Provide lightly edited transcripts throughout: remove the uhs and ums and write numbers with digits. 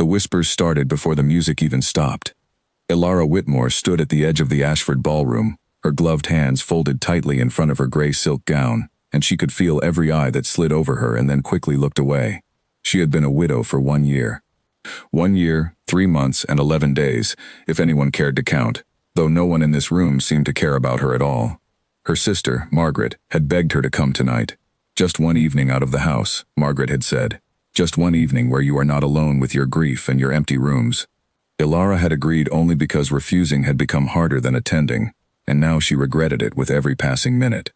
The whispers started before the music even stopped. Ilara Whitmore stood at the edge of the Ashford Ballroom, her gloved hands folded tightly in front of her gray silk gown, and she could feel every eye that slid over her and then quickly looked away. She had been a widow for 1 year. 1 year, 3 months, and 11 days, if anyone cared to count, though no one in this room seemed to care about her at all. Her sister, Margaret, had begged her to come tonight. Just one evening out of the house, Margaret had said. Just one evening where you are not alone with your grief and your empty rooms. Ilara had agreed only because refusing had become harder than attending, and now she regretted it with every passing minute.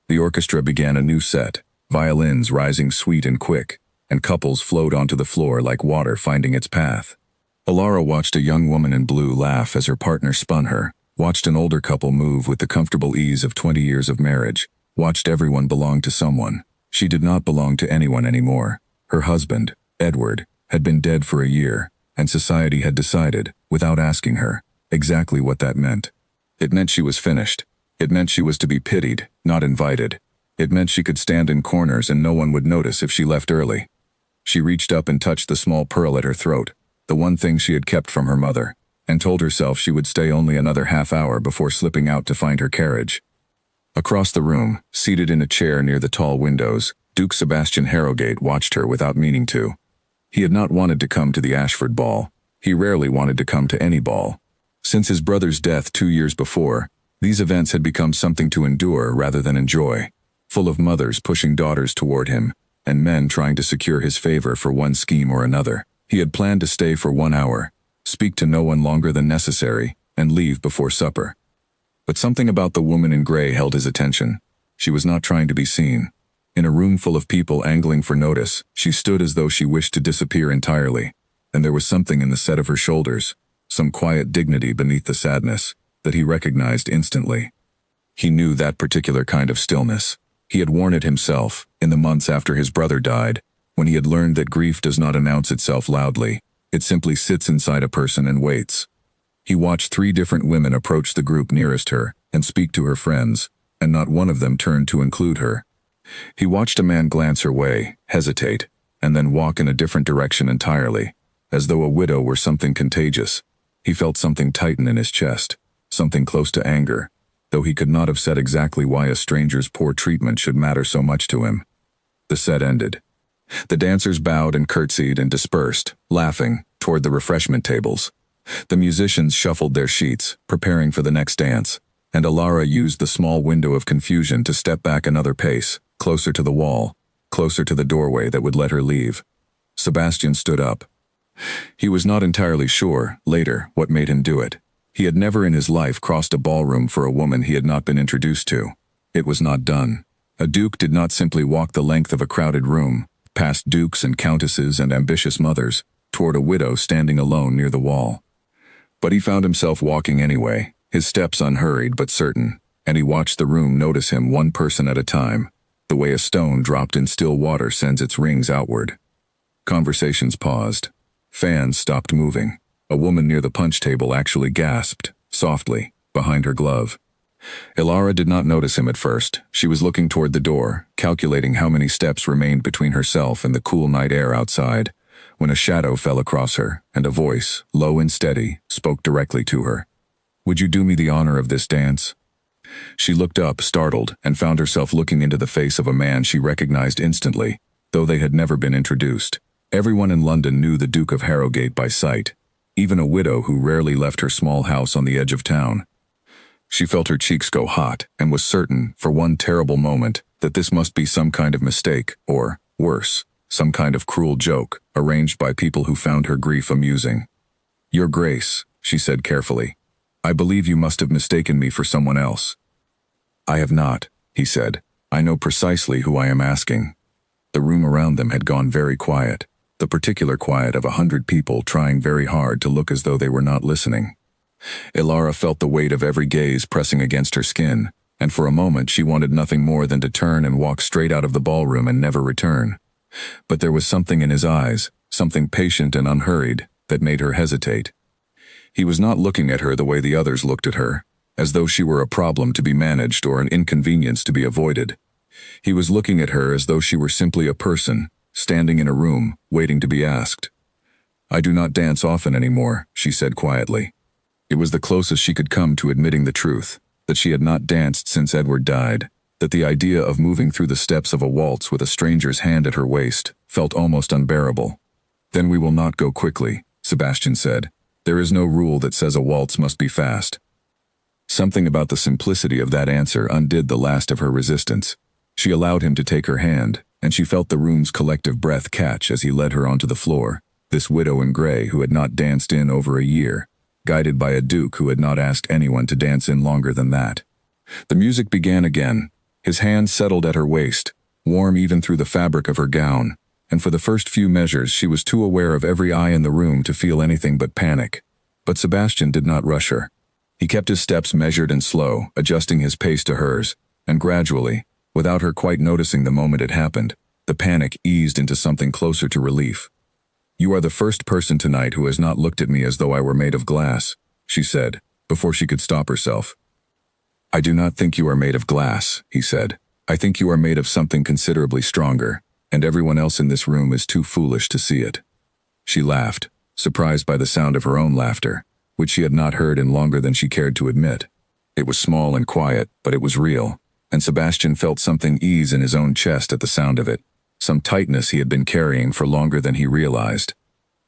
The orchestra began a new set, violins rising sweet and quick, and couples flowed onto the floor like water finding its path. Ilara watched a young woman in blue laugh as her partner spun her, watched an older couple move with the comfortable ease of 20 years of marriage, watched everyone belong to someone. She did not belong to anyone anymore. Her husband, Edward, had been dead for a year, and society had decided, without asking her, exactly what that meant. It meant she was finished. It meant she was to be pitied, not invited. It meant she could stand in corners and no one would notice if she left early. She reached up and touched the small pearl at her throat, the one thing she had kept from her mother, and told herself she would stay only another half hour before slipping out to find her carriage. Across the room, seated in a chair near the tall windows, Duke Sebastian Harrogate watched her without meaning to. He had not wanted to come to the Ashford ball. He rarely wanted to come to any ball. Since his brother's death 2 years before, these events had become something to endure rather than enjoy, full of mothers pushing daughters toward him, and men trying to secure his favor for one scheme or another. He had planned to stay for 1 hour, speak to no one longer than necessary, and leave before supper. But something about the woman in gray held his attention. She was not trying to be seen. In a room full of people angling for notice, she stood as though she wished to disappear entirely, and there was something in the set of her shoulders, some quiet dignity beneath the sadness, that he recognized instantly. He knew that particular kind of stillness. He had worn it himself, in the months after his brother died, when he had learned that grief does not announce itself loudly, it simply sits inside a person and waits. He watched 3 different women approach the group nearest her and speak to her friends, and not one of them turned to include her. He watched a man glance her way, hesitate, and then walk in a different direction entirely, as though a widow were something contagious. He felt something tighten in his chest, something close to anger, though he could not have said exactly why a stranger's poor treatment should matter so much to him. The set ended. The dancers bowed and curtsied and dispersed, laughing, toward the refreshment tables. The musicians shuffled their sheets, preparing for the next dance, and Ilara used the small window of confusion to step back another pace, closer to the wall, closer to the doorway that would let her leave. Sebastian stood up. He was not entirely sure, later, what made him do it. He had never in his life crossed a ballroom for a woman he had not been introduced to. It was not done. A duke did not simply walk the length of a crowded room, past dukes and countesses and ambitious mothers, toward a widow standing alone near the wall. But he found himself walking anyway, his steps unhurried but certain, and he watched the room notice him one person at a time, the way a stone dropped in still water sends its rings outward. Conversations paused. Fans stopped moving. A woman near the punch table actually gasped, softly, behind her glove. Ilara did not notice him at first. She was looking toward the door, calculating how many steps remained between herself and the cool night air outside, when a shadow fell across her, and a voice, low and steady, spoke directly to her. "Would you do me the honor of this dance?" She looked up, startled, and found herself looking into the face of a man she recognized instantly, though they had never been introduced. Everyone in London knew the Duke of Harrogate by sight, even a widow who rarely left her small house on the edge of town. She felt her cheeks go hot, and was certain, for one terrible moment, that this must be some kind of mistake, or, worse, some kind of cruel joke, arranged by people who found her grief amusing. "Your Grace," she said carefully, "I believe you must have mistaken me for someone else." "I have not," he said. "I know precisely who I am asking." The room around them had gone very quiet, the particular quiet of 100 people trying very hard to look as though they were not listening. Ilara felt the weight of every gaze pressing against her skin, and for a moment she wanted nothing more than to turn and walk straight out of the ballroom and never return. But there was something in his eyes, something patient and unhurried, that made her hesitate. He was not looking at her the way the others looked at her, as though she were a problem to be managed or an inconvenience to be avoided. He was looking at her as though she were simply a person, standing in a room, waiting to be asked. "I do not dance often anymore," she said quietly. It was the closest she could come to admitting the truth, that she had not danced since Edward died, that the idea of moving through the steps of a waltz with a stranger's hand at her waist felt almost unbearable. "Then we will not go quickly," Sebastian said. "There is no rule that says a waltz must be fast." Something about the simplicity of that answer undid the last of her resistance. She allowed him to take her hand, and she felt the room's collective breath catch as he led her onto the floor, this widow in gray who had not danced in over a year, guided by a duke who had not asked anyone to dance in longer than that. The music began again. His hand settled at her waist, warm even through the fabric of her gown, and for the first few measures she was too aware of every eye in the room to feel anything but panic. But Sebastian did not rush her. He kept his steps measured and slow, adjusting his pace to hers, and gradually, without her quite noticing the moment it happened, the panic eased into something closer to relief. "You are the first person tonight who has not looked at me as though I were made of glass," she said, before she could stop herself. "I do not think you are made of glass," he said. "I think you are made of something considerably stronger, and everyone else in this room is too foolish to see it." She laughed, surprised by the sound of her own laughter, which she had not heard in longer than she cared to admit. It was small and quiet, but it was real, and Sebastian felt something ease in his own chest at the sound of it, some tightness he had been carrying for longer than he realized.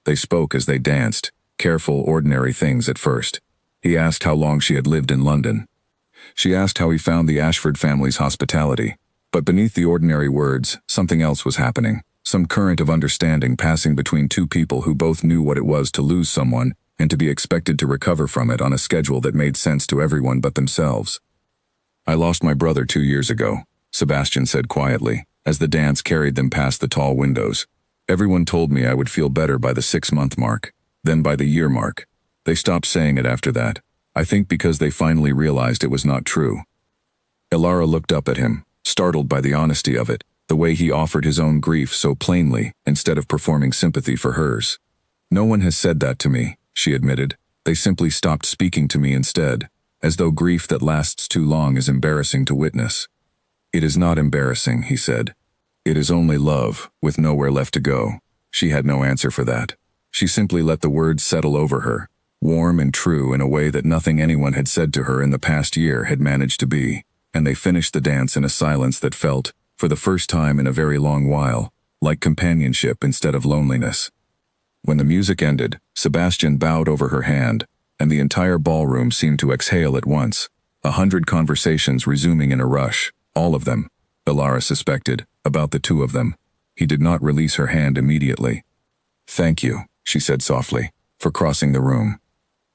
They spoke as they danced, careful, ordinary things at first. He asked how long she had lived in London. She asked how he found the Ashford family's hospitality. But beneath the ordinary words, something else was happening, some current of understanding passing between two people who both knew what it was to lose someone and to be expected to recover from it on a schedule that made sense to everyone but themselves. "I lost my brother 2 years ago," Sebastian said quietly, as the dance carried them past the tall windows. "Everyone told me I would feel better by the 6-month mark, then by the year mark. They stopped saying it after that. I think because they finally realized it was not true." Elara looked up at him, startled by the honesty of it, the way he offered his own grief so plainly instead of performing sympathy for hers. "No one has said that to me," she admitted. "They simply stopped speaking to me instead, as though grief that lasts too long is embarrassing to witness." "It is not embarrassing," he said. "It is only love, with nowhere left to go." She had no answer for that. She simply let the words settle over her, warm and true in a way that nothing anyone had said to her in the past year had managed to be, and they finished the dance in a silence that felt, for the first time in a very long while, like companionship instead of loneliness. When the music ended, Sebastian bowed over her hand, and the entire ballroom seemed to exhale at once, 100 conversations resuming in a rush, all of them, Elara suspected, about the two of them. He did not release her hand immediately. "Thank you," she said softly, "for crossing the room."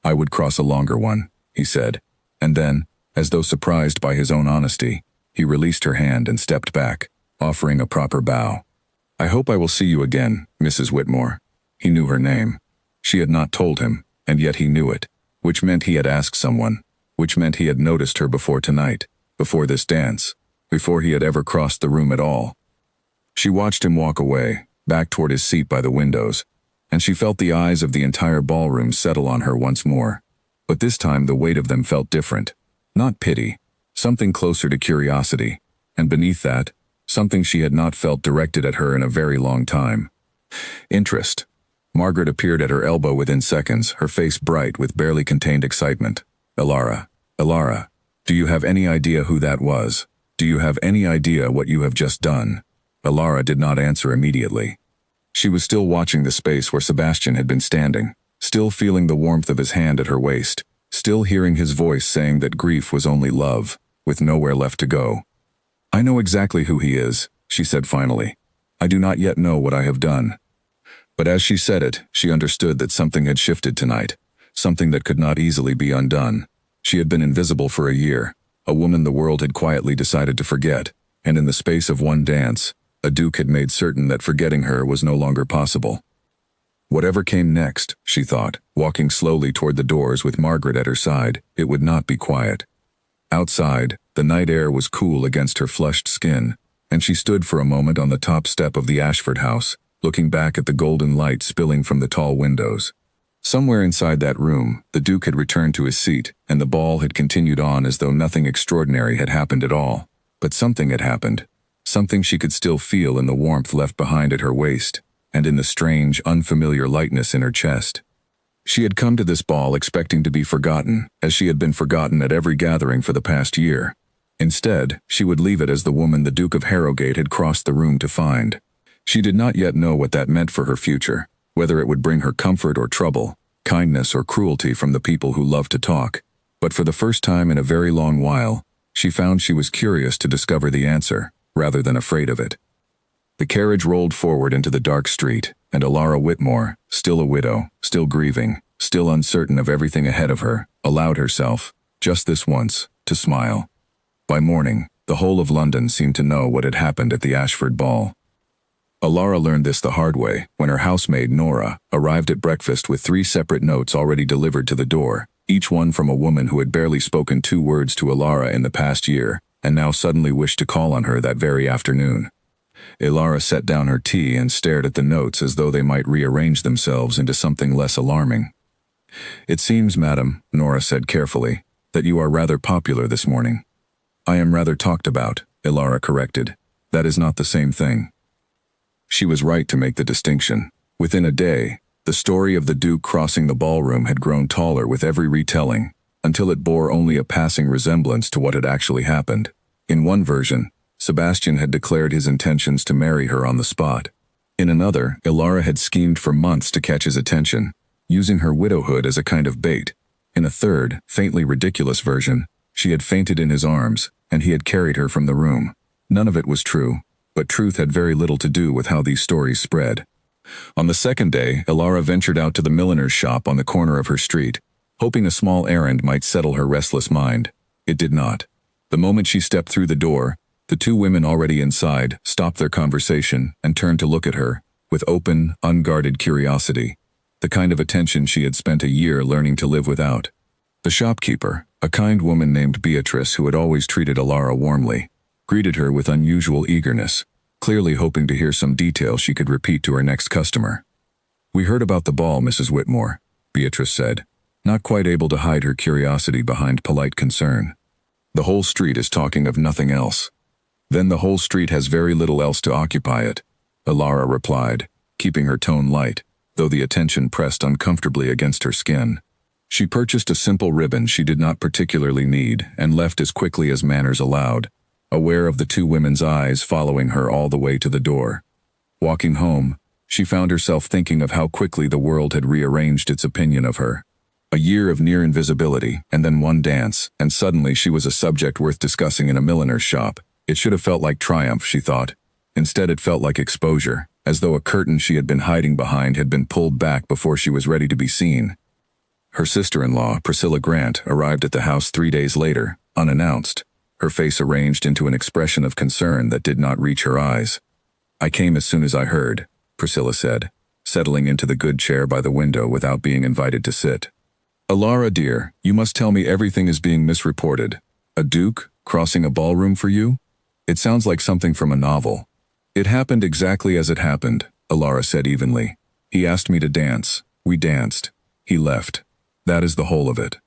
"I would cross a longer one," he said, and then, as though surprised by his own honesty, he released her hand and stepped back, offering a proper bow. "I hope I will see you again, Mrs. Whitmore." He knew her name. She had not told him, and yet he knew it, which meant he had asked someone, which meant he had noticed her before tonight, before this dance, before he had ever crossed the room at all. She watched him walk away, back toward his seat by the windows, and she felt the eyes of the entire ballroom settle on her once more. But this time the weight of them felt different. Not pity, something closer to curiosity, and beneath that, something she had not felt directed at her in a very long time. Interest. Margaret appeared at her elbow within seconds, her face bright with barely contained excitement. "Elara, Elara, do you have any idea who that was? Do you have any idea what you have just done?" Elara did not answer immediately. She was still watching the space where Sebastian had been standing, still feeling the warmth of his hand at her waist, still hearing his voice saying that grief was only love, with nowhere left to go. "I know exactly who he is," she said finally. "I do not yet know what I have done." But as she said it, she understood that something had shifted tonight, something that could not easily be undone. She had been invisible for a year, a woman the world had quietly decided to forget, and in the space of one dance, a duke had made certain that forgetting her was no longer possible. Whatever came next, she thought, walking slowly toward the doors with Margaret at her side, it would not be quiet. Outside, the night air was cool against her flushed skin, and she stood for a moment on the top step of the Ashford house, looking back at the golden light spilling from the tall windows. Somewhere inside that room, the Duke had returned to his seat, and the ball had continued on as though nothing extraordinary had happened at all. But something had happened. Something she could still feel in the warmth left behind at her waist, and in the strange, unfamiliar lightness in her chest. She had come to this ball expecting to be forgotten, as she had been forgotten at every gathering for the past year. Instead, she would leave it as the woman the Duke of Harrogate had crossed the room to find. She did not yet know what that meant for her future, whether it would bring her comfort or trouble, kindness or cruelty from the people who loved to talk. But for the first time in a very long while, she found she was curious to discover the answer, rather than afraid of it. The carriage rolled forward into the dark street, and Alara Whitmore, still a widow, still grieving, still uncertain of everything ahead of her, allowed herself, just this once, to smile. By morning, the whole of London seemed to know what had happened at the Ashford ball. Alara learned this the hard way when her housemaid Nora arrived at breakfast with 3 separate notes already delivered to the door, each one from a woman who had barely spoken 2 words to Alara in the past year, and now suddenly wished to call on her that very afternoon. Alara set down her tea and stared at the notes as though they might rearrange themselves into something less alarming. "It seems, madam," Nora said carefully, "that you are rather popular this morning." "I am rather talked about," Alara corrected. "That is not the same thing." She was right to make the distinction. Within a day, the story of the Duke crossing the ballroom had grown taller with every retelling, until it bore only a passing resemblance to what had actually happened. In one version, Sebastian had declared his intentions to marry her on the spot. In another, Alara had schemed for months to catch his attention, using her widowhood as a kind of bait. In a third, faintly ridiculous version, she had fainted in his arms, and he had carried her from the room. None of it was true, but truth had very little to do with how these stories spread. On the second day, Alara ventured out to the milliner's shop on the corner of her street, hoping a small errand might settle her restless mind. It did not. The moment she stepped through the door, the 2 women already inside stopped their conversation and turned to look at her, with open, unguarded curiosity, the kind of attention she had spent a year learning to live without. The shopkeeper, a kind woman named Beatrice who had always treated Alara warmly, greeted her with unusual eagerness, clearly hoping to hear some detail she could repeat to her next customer. "We heard about the ball, Mrs. Whitmore," Beatrice said, not quite able to hide her curiosity behind polite concern. "The whole street is talking of nothing else." "Then the whole street has very little else to occupy it," Alara replied, keeping her tone light, though the attention pressed uncomfortably against her skin. She purchased a simple ribbon she did not particularly need and left as quickly as manners allowed, aware of the 2 women's eyes following her all the way to the door. Walking home, she found herself thinking of how quickly the world had rearranged its opinion of her. A year of near invisibility, and then one dance, and suddenly she was a subject worth discussing in a milliner's shop. It should have felt like triumph, she thought. Instead it felt like exposure, as though a curtain she had been hiding behind had been pulled back before she was ready to be seen. Her sister-in-law, Priscilla Grant, arrived at the house 3 days later, unannounced, her face arranged into an expression of concern that did not reach her eyes. "I came as soon as I heard," Priscilla said, settling into the good chair by the window without being invited to sit. "Alara, dear, you must tell me everything is being misreported. A duke crossing a ballroom for you? It sounds like something from a novel." "It happened exactly as it happened," Alara said evenly. "He asked me to dance. We danced. He left. That is the whole of it."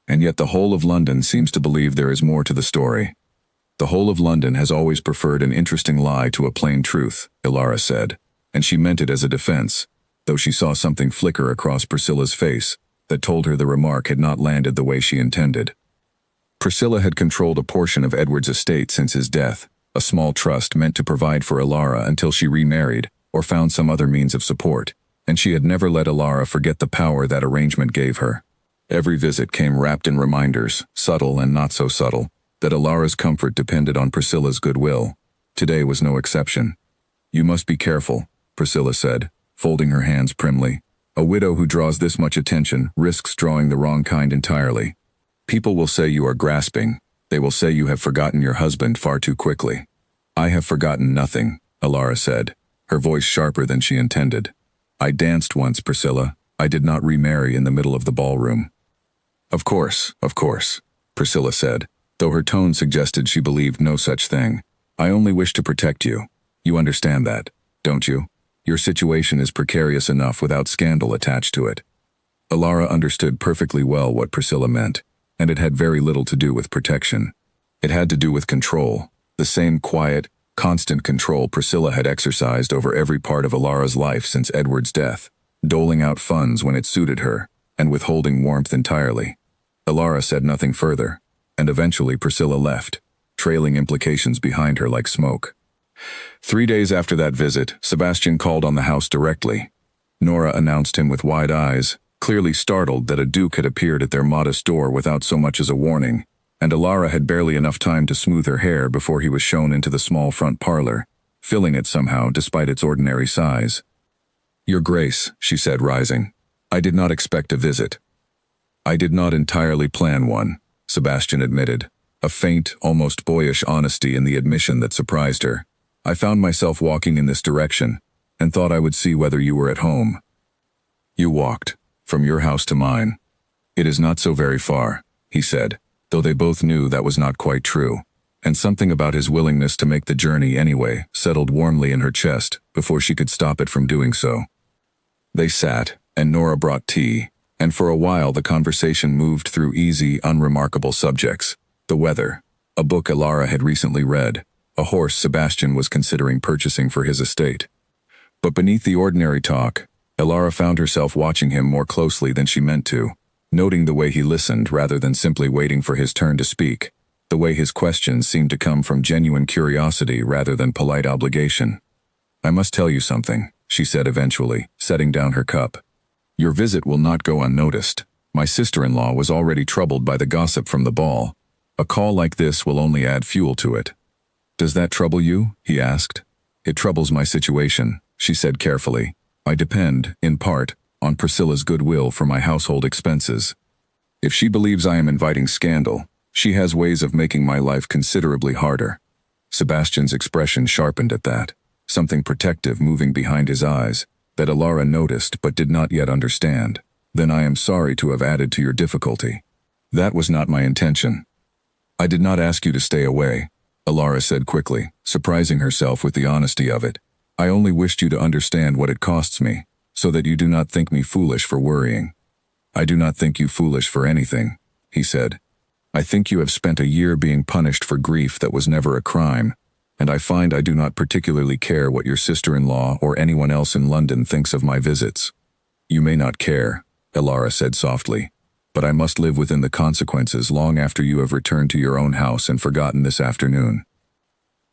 And yet the whole of London seems to believe there is more to the story. "The whole of London has always preferred an interesting lie to a plain truth," Alara said, and she meant it as a defense, though she saw something flicker across Priscilla's face that told her the remark had not landed the way she intended. Priscilla had controlled a portion of Edward's estate since his death, a small trust meant to provide for Alara until she remarried or found some other means of support, and she had never let Alara forget the power that arrangement gave her. Every visit came wrapped in reminders, subtle and not so subtle, that Alara's comfort depended on Priscilla's goodwill. Today was no exception. "You must be careful," Priscilla said, folding her hands primly. "A widow who draws this much attention risks drawing the wrong kind entirely. People will say you are grasping. They will say you have forgotten your husband far too quickly." "I have forgotten nothing," Alara said, her voice sharper than she intended. "I danced once, Priscilla. I did not remarry in the middle of the ballroom." Of course," Priscilla said, though her tone suggested she believed no such thing. "I only wish to protect you. You understand that, don't you? Your situation is precarious enough without scandal attached to it." Alara understood perfectly well what Priscilla meant, and it had very little to do with protection. It had to do with control, the same quiet, constant control Priscilla had exercised over every part of Ilara's life since Edward's death, doling out funds when it suited her, and withholding warmth entirely. Ilara said nothing further, and eventually Priscilla left, trailing implications behind her like smoke. 3 days after that visit, Sebastian called on the house directly. Nora announced him with wide eyes, clearly startled that a duke had appeared at their modest door without so much as a warning, and Ilara had barely enough time to smooth her hair before he was shown into the small front parlor, filling it somehow despite its ordinary size. "Your Grace," she said, rising. "I did not expect a visit." "I did not entirely plan one," Sebastian admitted, a faint, almost boyish honesty in the admission that surprised her. "I found myself walking in this direction, and thought I would see whether you were at home." "You walked, from your house to mine. It is not so very far," he said, though they both knew that was not quite true, and something about his willingness to make the journey anyway settled warmly in her chest before she could stop it from doing so. They sat, and Nora brought tea, and for a while the conversation moved through easy, unremarkable subjects: the weather, a book Ilara had recently read, a horse Sebastian was considering purchasing for his estate. But beneath the ordinary talk, Ilara found herself watching him more closely than she meant to, noting the way he listened rather than simply waiting for his turn to speak, the way his questions seemed to come from genuine curiosity rather than polite obligation. "I must tell you something," she said eventually, setting down her cup. "Your visit will not go unnoticed. My sister-in-law was already troubled by the gossip from the ball. A call like this will only add fuel to it." "Does that trouble you?" he asked. "It troubles my situation," she said carefully. "I depend, in part, on Priscilla's goodwill for my household expenses. If she believes I am inviting scandal, she has ways of making my life considerably harder." Sebastian's expression sharpened at that, something protective moving behind his eyes, that Ilara noticed but did not yet understand. "Then I am sorry to have added to your difficulty. That was not my intention." "I did not ask you to stay away," Ilara said quickly, surprising herself with the honesty of it. "I only wished you to understand what it costs me, so that you do not think me foolish for worrying." "I do not think you foolish for anything," he said. "I think you have spent a year being punished for grief that was never a crime, and I find I do not particularly care what your sister-in-law or anyone else in London thinks of my visits." "You may not care," Ilara said softly, "but I must live within the consequences long after you have returned to your own house and forgotten this afternoon."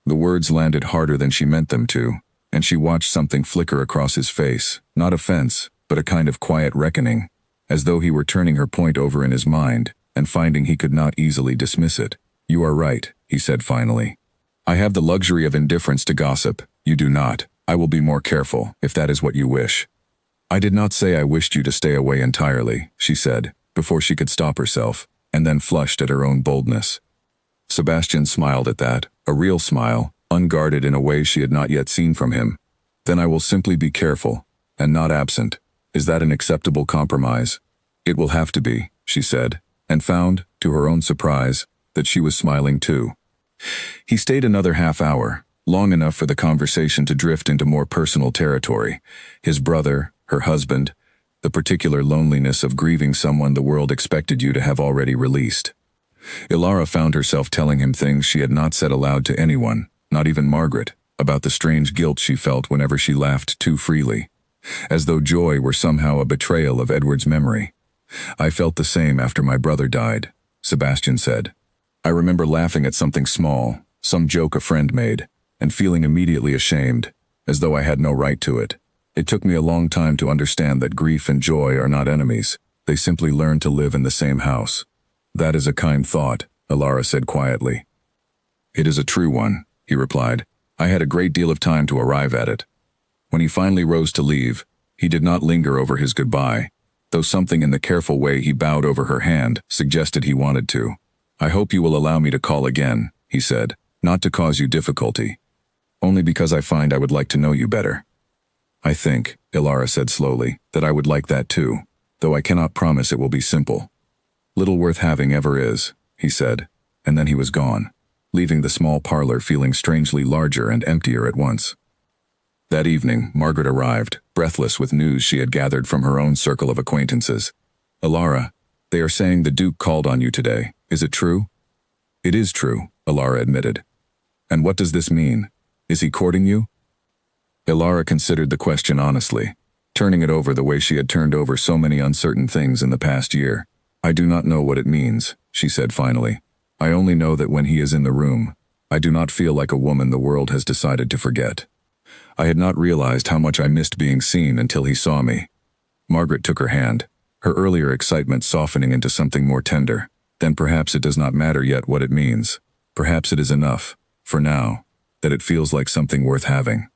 The words landed harder than she meant them to, and she watched something flicker across his face, not offense, but a kind of quiet reckoning, as though he were turning her point over in his mind, and finding he could not easily dismiss it. "You are right," he said finally. "I have the luxury of indifference to gossip. You do not. I will be more careful, if that is what you wish." "I did not say I wished you to stay away entirely," she said, before she could stop herself, and then flushed at her own boldness. Sebastian smiled at that, a real smile, unguarded in a way she had not yet seen from him. "Then I will simply be careful, and not absent. Is that an acceptable compromise?" "It will have to be," she said, and found, to her own surprise, that she was smiling too. He stayed another half hour, long enough for the conversation to drift into more personal territory. His brother, her husband, the particular loneliness of grieving someone the world expected you to have already released. Ilara found herself telling him things she had not said aloud to anyone, not even Margaret, about the strange guilt she felt whenever she laughed too freely, as though joy were somehow a betrayal of Edward's memory. "I felt the same after my brother died," Sebastian said. "I remember laughing at something small, some joke a friend made, and feeling immediately ashamed, as though I had no right to it. It took me a long time to understand that grief and joy are not enemies. They simply learn to live in the same house." "That is a kind thought," Ilara said quietly. "It is a true one," he replied. "I had a great deal of time to arrive at it." When he finally rose to leave, he did not linger over his goodbye, though something in the careful way he bowed over her hand suggested he wanted to. "I hope you will allow me to call again," he said, "not to cause you difficulty. Only because I find I would like to know you better." "I think," Ilara said slowly, "that I would like that too, though I cannot promise it will be simple." "Little worth having ever is," he said, and then he was gone, leaving the small parlor feeling strangely larger and emptier at once. That evening, Margaret arrived, breathless with news she had gathered from her own circle of acquaintances. "Ilara, they are saying the Duke called on you today. Is it true?" "It is true," Ilara admitted. "And what does this mean?" Is he courting you? Ilara considered the question honestly, turning it over the way she had turned over so many uncertain things in the past year. I do not know what it means, she said finally. I only know that when he is in the room, I do not feel like a woman the world has decided to forget. I had not realized how much I missed being seen until he saw me. Margaret took her hand, her earlier excitement softening into something more tender. Then perhaps it does not matter yet what it means. Perhaps it is enough, for now, that it feels like something worth having.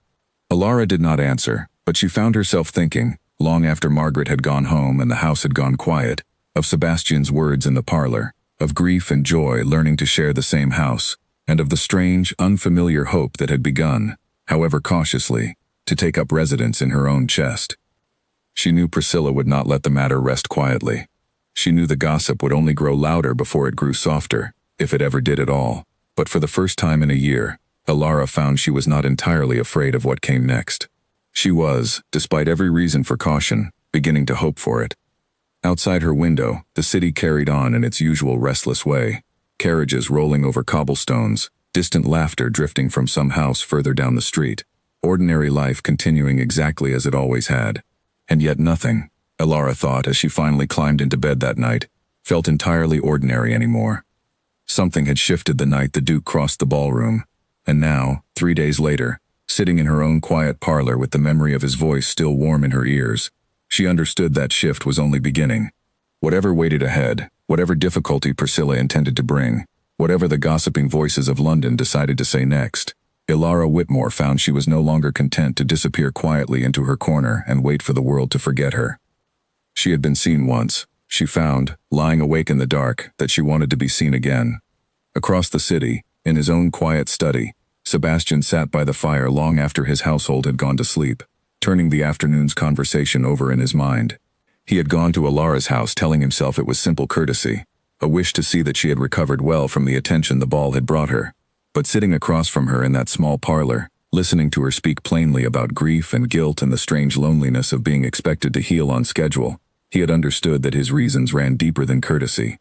Ilara did not answer, but she found herself thinking, long after Margaret had gone home and the house had gone quiet, of Sebastian's words in the parlor, of grief and joy learning to share the same house, and of the strange, unfamiliar hope that had begun, however cautiously, to take up residence in her own chest. She knew Priscilla would not let the matter rest quietly. She knew the gossip would only grow louder before it grew softer, if it ever did at all. But for the first time in a year, Ilara found she was not entirely afraid of what came next. She was, despite every reason for caution, beginning to hope for it. Outside her window, the city carried on in its usual restless way, carriages rolling over cobblestones, distant laughter drifting from some house further down the street, ordinary life continuing exactly as it always had. And yet nothing, Ilara thought as she finally climbed into bed that night, felt entirely ordinary anymore. Something had shifted the night the Duke crossed the ballroom, and now, 3 days later, sitting in her own quiet parlor with the memory of his voice still warm in her ears, she understood that shift was only beginning. Whatever waited ahead, whatever difficulty Priscilla intended to bring, whatever the gossiping voices of London decided to say next, Ilara Whitmore found she was no longer content to disappear quietly into her corner and wait for the world to forget her. She had been seen once. She found, lying awake in the dark, that she wanted to be seen again. Across the city, in his own quiet study, Sebastian sat by the fire long after his household had gone to sleep, turning the afternoon's conversation over in his mind. He had gone to Ilara's house telling himself it was simple courtesy, a wish to see that she had recovered well from the attention the ball had brought her. But sitting across from her in that small parlor, listening to her speak plainly about grief and guilt and the strange loneliness of being expected to heal on schedule, he had understood that his reasons ran deeper than courtesy.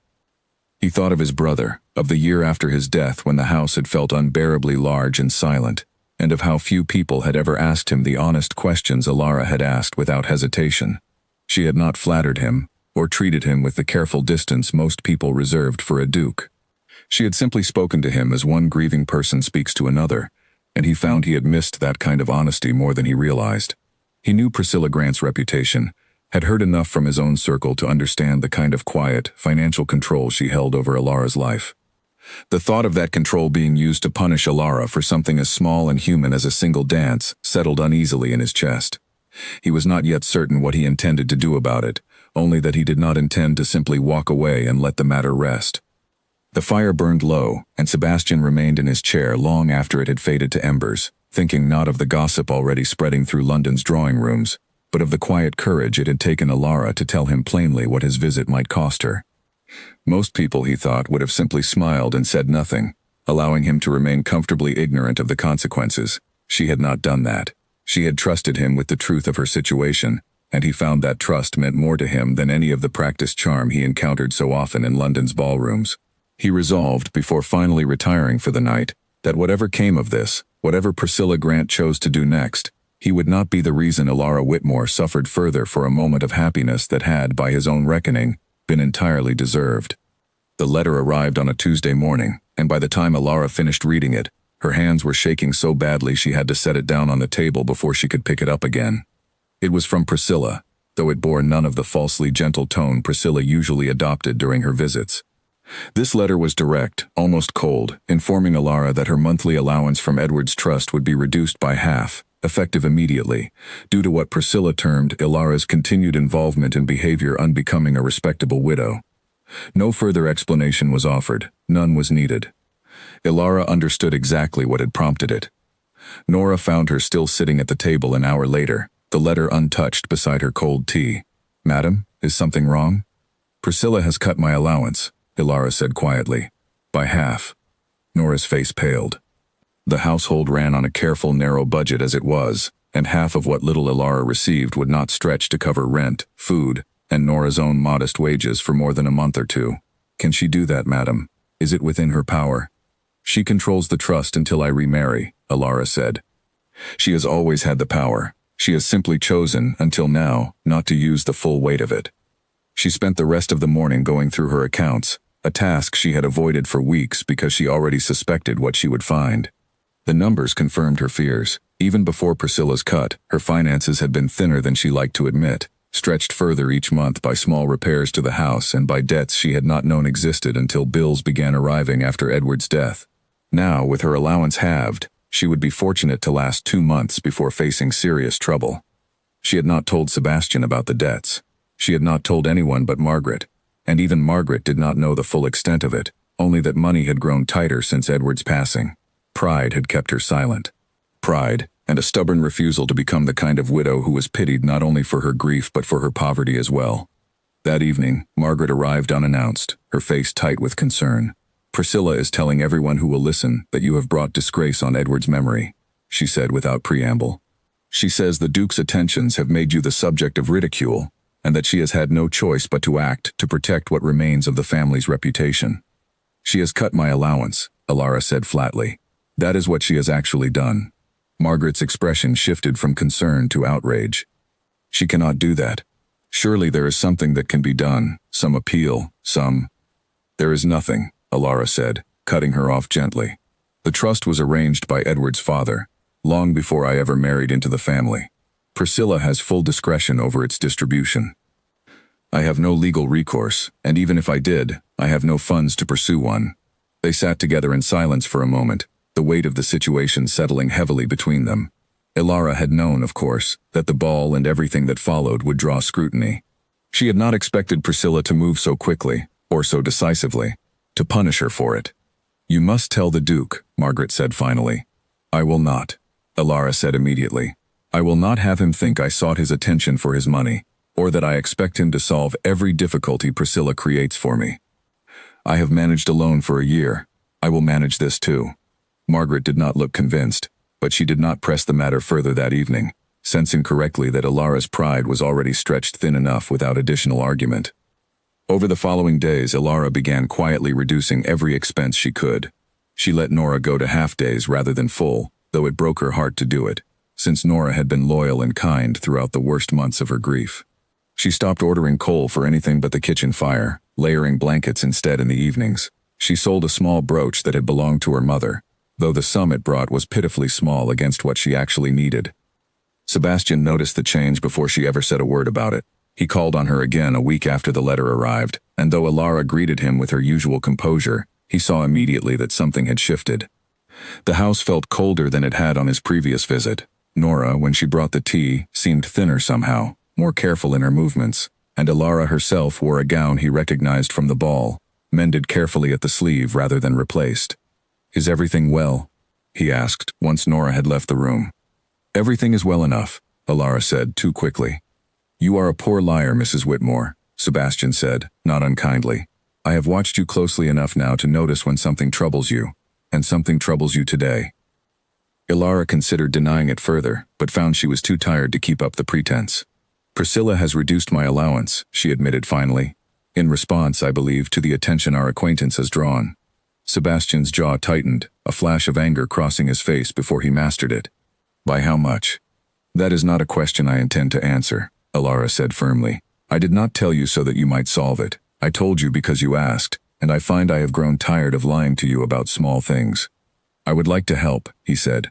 He thought of his brother, of the year after his death when the house had felt unbearably large and silent, and of how few people had ever asked him the honest questions Ilara had asked without hesitation. She had not flattered him, or treated him with the careful distance most people reserved for a duke. She had simply spoken to him as one grieving person speaks to another, and he found he had missed that kind of honesty more than he realized. He knew Priscilla Grant's reputation, had heard enough from his own circle to understand the kind of quiet, financial control she held over Ilara's life. The thought of that control being used to punish Ilara for something as small and human as a single dance settled uneasily in his chest. He was not yet certain what he intended to do about it, only that he did not intend to simply walk away and let the matter rest. The fire burned low, and Sebastian remained in his chair long after it had faded to embers, thinking not of the gossip already spreading through London's drawing rooms, but of the quiet courage it had taken Ilara to tell him plainly what his visit might cost her. Most people, he thought, would have simply smiled and said nothing, allowing him to remain comfortably ignorant of the consequences. She had not done that. She had trusted him with the truth of her situation, and he found that trust meant more to him than any of the practiced charm he encountered so often in London's ballrooms. He resolved, before finally retiring for the night, that whatever came of this, whatever Priscilla Grant chose to do next, he would not be the reason Ilara Whitmore suffered further for a moment of happiness that had, by his own reckoning, been entirely deserved. The letter arrived on a Tuesday morning, and by the time Ilara finished reading it, her hands were shaking so badly she had to set it down on the table before she could pick it up again. It was from Priscilla, though it bore none of the falsely gentle tone Priscilla usually adopted during her visits. This letter was direct, almost cold, informing Ilara that her monthly allowance from Edward's trust would be reduced by half, effective immediately, due to what Priscilla termed Ilara's continued involvement in behavior unbecoming a respectable widow. No further explanation was offered, none was needed. Ilara understood exactly what had prompted it. Nora found her still sitting at the table an hour later, the letter untouched beside her cold tea. "Madam, is something wrong?" "Priscilla has cut my allowance," Ilara said quietly. "By half." Nora's face paled. The household ran on a careful, narrow budget as it was, and half of what little Ilara received would not stretch to cover rent, food, and Nora's own modest wages for more than a month or two. "Can she do that, madam? Is it within her power?" "She controls the trust until I remarry," Alara said. She has always had the power. She has simply chosen, until now, not to use the full weight of it. She spent the rest of the morning going through her accounts, a task she had avoided for weeks because she already suspected what she would find. The numbers confirmed her fears. Even before Priscilla's cut, her finances had been thinner than she liked to admit, stretched further each month by small repairs to the house and by debts she had not known existed until bills began arriving after Edward's death. Now, with her allowance halved, she would be fortunate to last 2 months before facing serious trouble. She had not told Sebastian about the debts. She had not told anyone but Margaret, and even Margaret did not know the full extent of it, only that money had grown tighter since Edward's passing. Pride had kept her silent. Pride, and a stubborn refusal to become the kind of widow who was pitied not only for her grief but for her poverty as well. That evening, Margaret arrived unannounced, her face tight with concern. "Priscilla is telling everyone who will listen that you have brought disgrace on Edward's memory," she said without preamble. "She says the Duke's attentions have made you the subject of ridicule, and that she has had no choice but to act to protect what remains of the family's reputation." "She has cut my allowance," Alara said flatly. "That is what she has actually done." Margaret's expression shifted from concern to outrage. "She cannot do that. Surely there is something that can be done, some appeal, some—" "There is nothing," Alara said, cutting her off gently. "The trust was arranged by Edward's father, long before I ever married into the family. Priscilla has full discretion over its distribution. I have no legal recourse, and even if I did, I have no funds to pursue one." They sat together in silence for a moment, the weight of the situation settling heavily between them. Alara had known, of course, that the ball and everything that followed would draw scrutiny. She had not expected Priscilla to move so quickly, or so decisively, to punish her for it. "You must tell the Duke," Margaret said finally. "I will not," Alara said immediately. "I will not have him think I sought his attention for his money, or that I expect him to solve every difficulty Priscilla creates for me. I have managed alone for a year. I will manage this too." Margaret did not look convinced, but she did not press the matter further that evening, sensing correctly that Alara's pride was already stretched thin enough without additional argument. Over the following days, Alara began quietly reducing every expense she could. She let Nora go to half-days rather than full, though it broke her heart to do it, since Nora had been loyal and kind throughout the worst months of her grief. She stopped ordering coal for anything but the kitchen fire, layering blankets instead in the evenings. She sold a small brooch that had belonged to her mother, though the sum it brought was pitifully small against what she actually needed. Sebastian noticed the change before she ever said a word about it. He called on her again a week after the letter arrived, and though Alara greeted him with her usual composure, he saw immediately that something had shifted. The house felt colder than it had on his previous visit. Nora, when she brought the tea, seemed thinner somehow, more careful in her movements, and Alara herself wore a gown he recognized from the ball, mended carefully at the sleeve rather than replaced. "Is everything well?" he asked, once Nora had left the room. "Everything is well enough," Alara said, too quickly. "You are a poor liar, Mrs. Whitmore," Sebastian said, not unkindly. "I have watched you closely enough now to notice when something troubles you, and something troubles you today." Alara considered denying it further, but found she was too tired to keep up the pretense. "Priscilla has reduced my allowance," she admitted finally, "in response, I believe, to the attention our acquaintance has drawn." Sebastian's jaw tightened, a flash of anger crossing his face before he mastered it. "By how much?" "That is not a question I intend to answer," Alara said firmly. "I did not tell you so that you might solve it. I told you because you asked, and I find I have grown tired of lying to you about small things." "I would like to help," he said.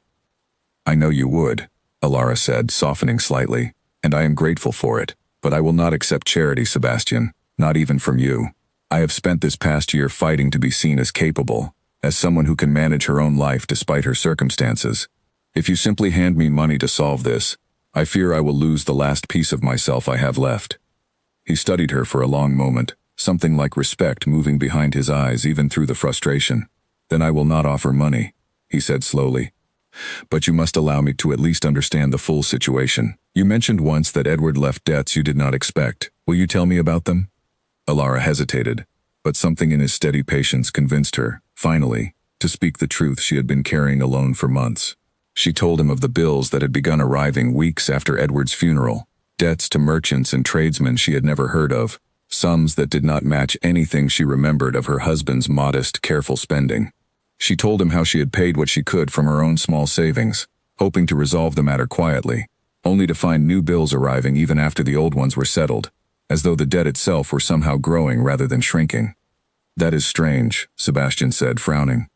"I know you would," Alara said, softening slightly, "and I am grateful for it, but I will not accept charity, Sebastian, not even from you. I have spent this past year fighting to be seen as capable, as someone who can manage her own life despite her circumstances. If you simply hand me money to solve this, I fear I will lose the last piece of myself I have left." He studied her for a long moment, something like respect moving behind his eyes even through the frustration. "Then I will not offer money," he said slowly. "But you must allow me to at least understand the full situation. You mentioned once that Edward left debts you did not expect. Will you tell me about them?" Alara hesitated, but something in his steady patience convinced her, finally, to speak the truth she had been carrying alone for months. She told him of the bills that had begun arriving weeks after Edward's funeral, debts to merchants and tradesmen she had never heard of, sums that did not match anything she remembered of her husband's modest, careful spending. She told him how she had paid what she could from her own small savings, hoping to resolve the matter quietly, only to find new bills arriving even after the old ones were settled, as though the debt itself were somehow growing rather than shrinking. "That is strange," Sebastian said, frowning.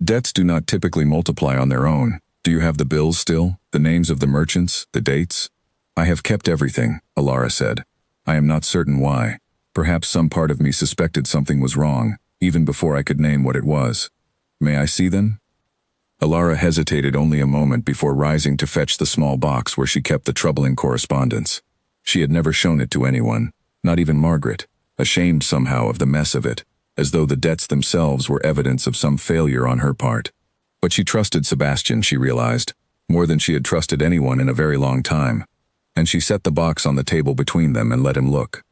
"Debts do not typically multiply on their own. Do you have the bills still? The names of the merchants? The dates?" "I have kept everything," Alara said. "I am not certain why. Perhaps some part of me suspected something was wrong, even before I could name what it was. May I see them?" Alara hesitated only a moment before rising to fetch the small box where she kept the troubling correspondence. She had never shown it to anyone, not even Margaret, ashamed somehow of the mess of it, as though the debts themselves were evidence of some failure on her part. But she trusted Sebastian, she realized, more than she had trusted anyone in a very long time, and she set the box on the table between them and let him look.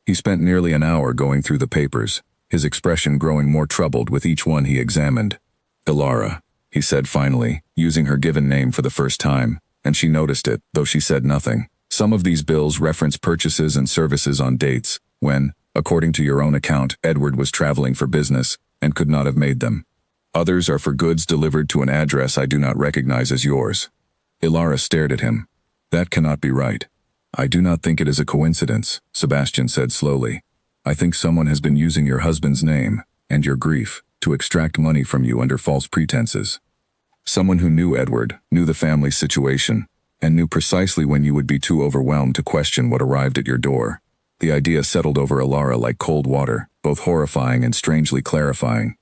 He spent nearly an hour going through the papers, his expression growing more troubled with each one he examined. "Alara," he said finally, using her given name for the first time, and she noticed it, though she said nothing. "Some of these bills reference purchases and services on dates when, according to your own account, Edward was traveling for business and could not have made them. Others are for goods delivered to an address I do not recognize as yours." Alara stared at him. "That cannot be right." "I do not think it is a coincidence," Sebastian said slowly. "I think someone has been using your husband's name, and your grief, to extract money from you under false pretenses. Someone who knew Edward, knew the family's situation, and knew precisely when you would be too overwhelmed to question what arrived at your door." The idea settled over Alara like cold water, both horrifying and strangely clarifying.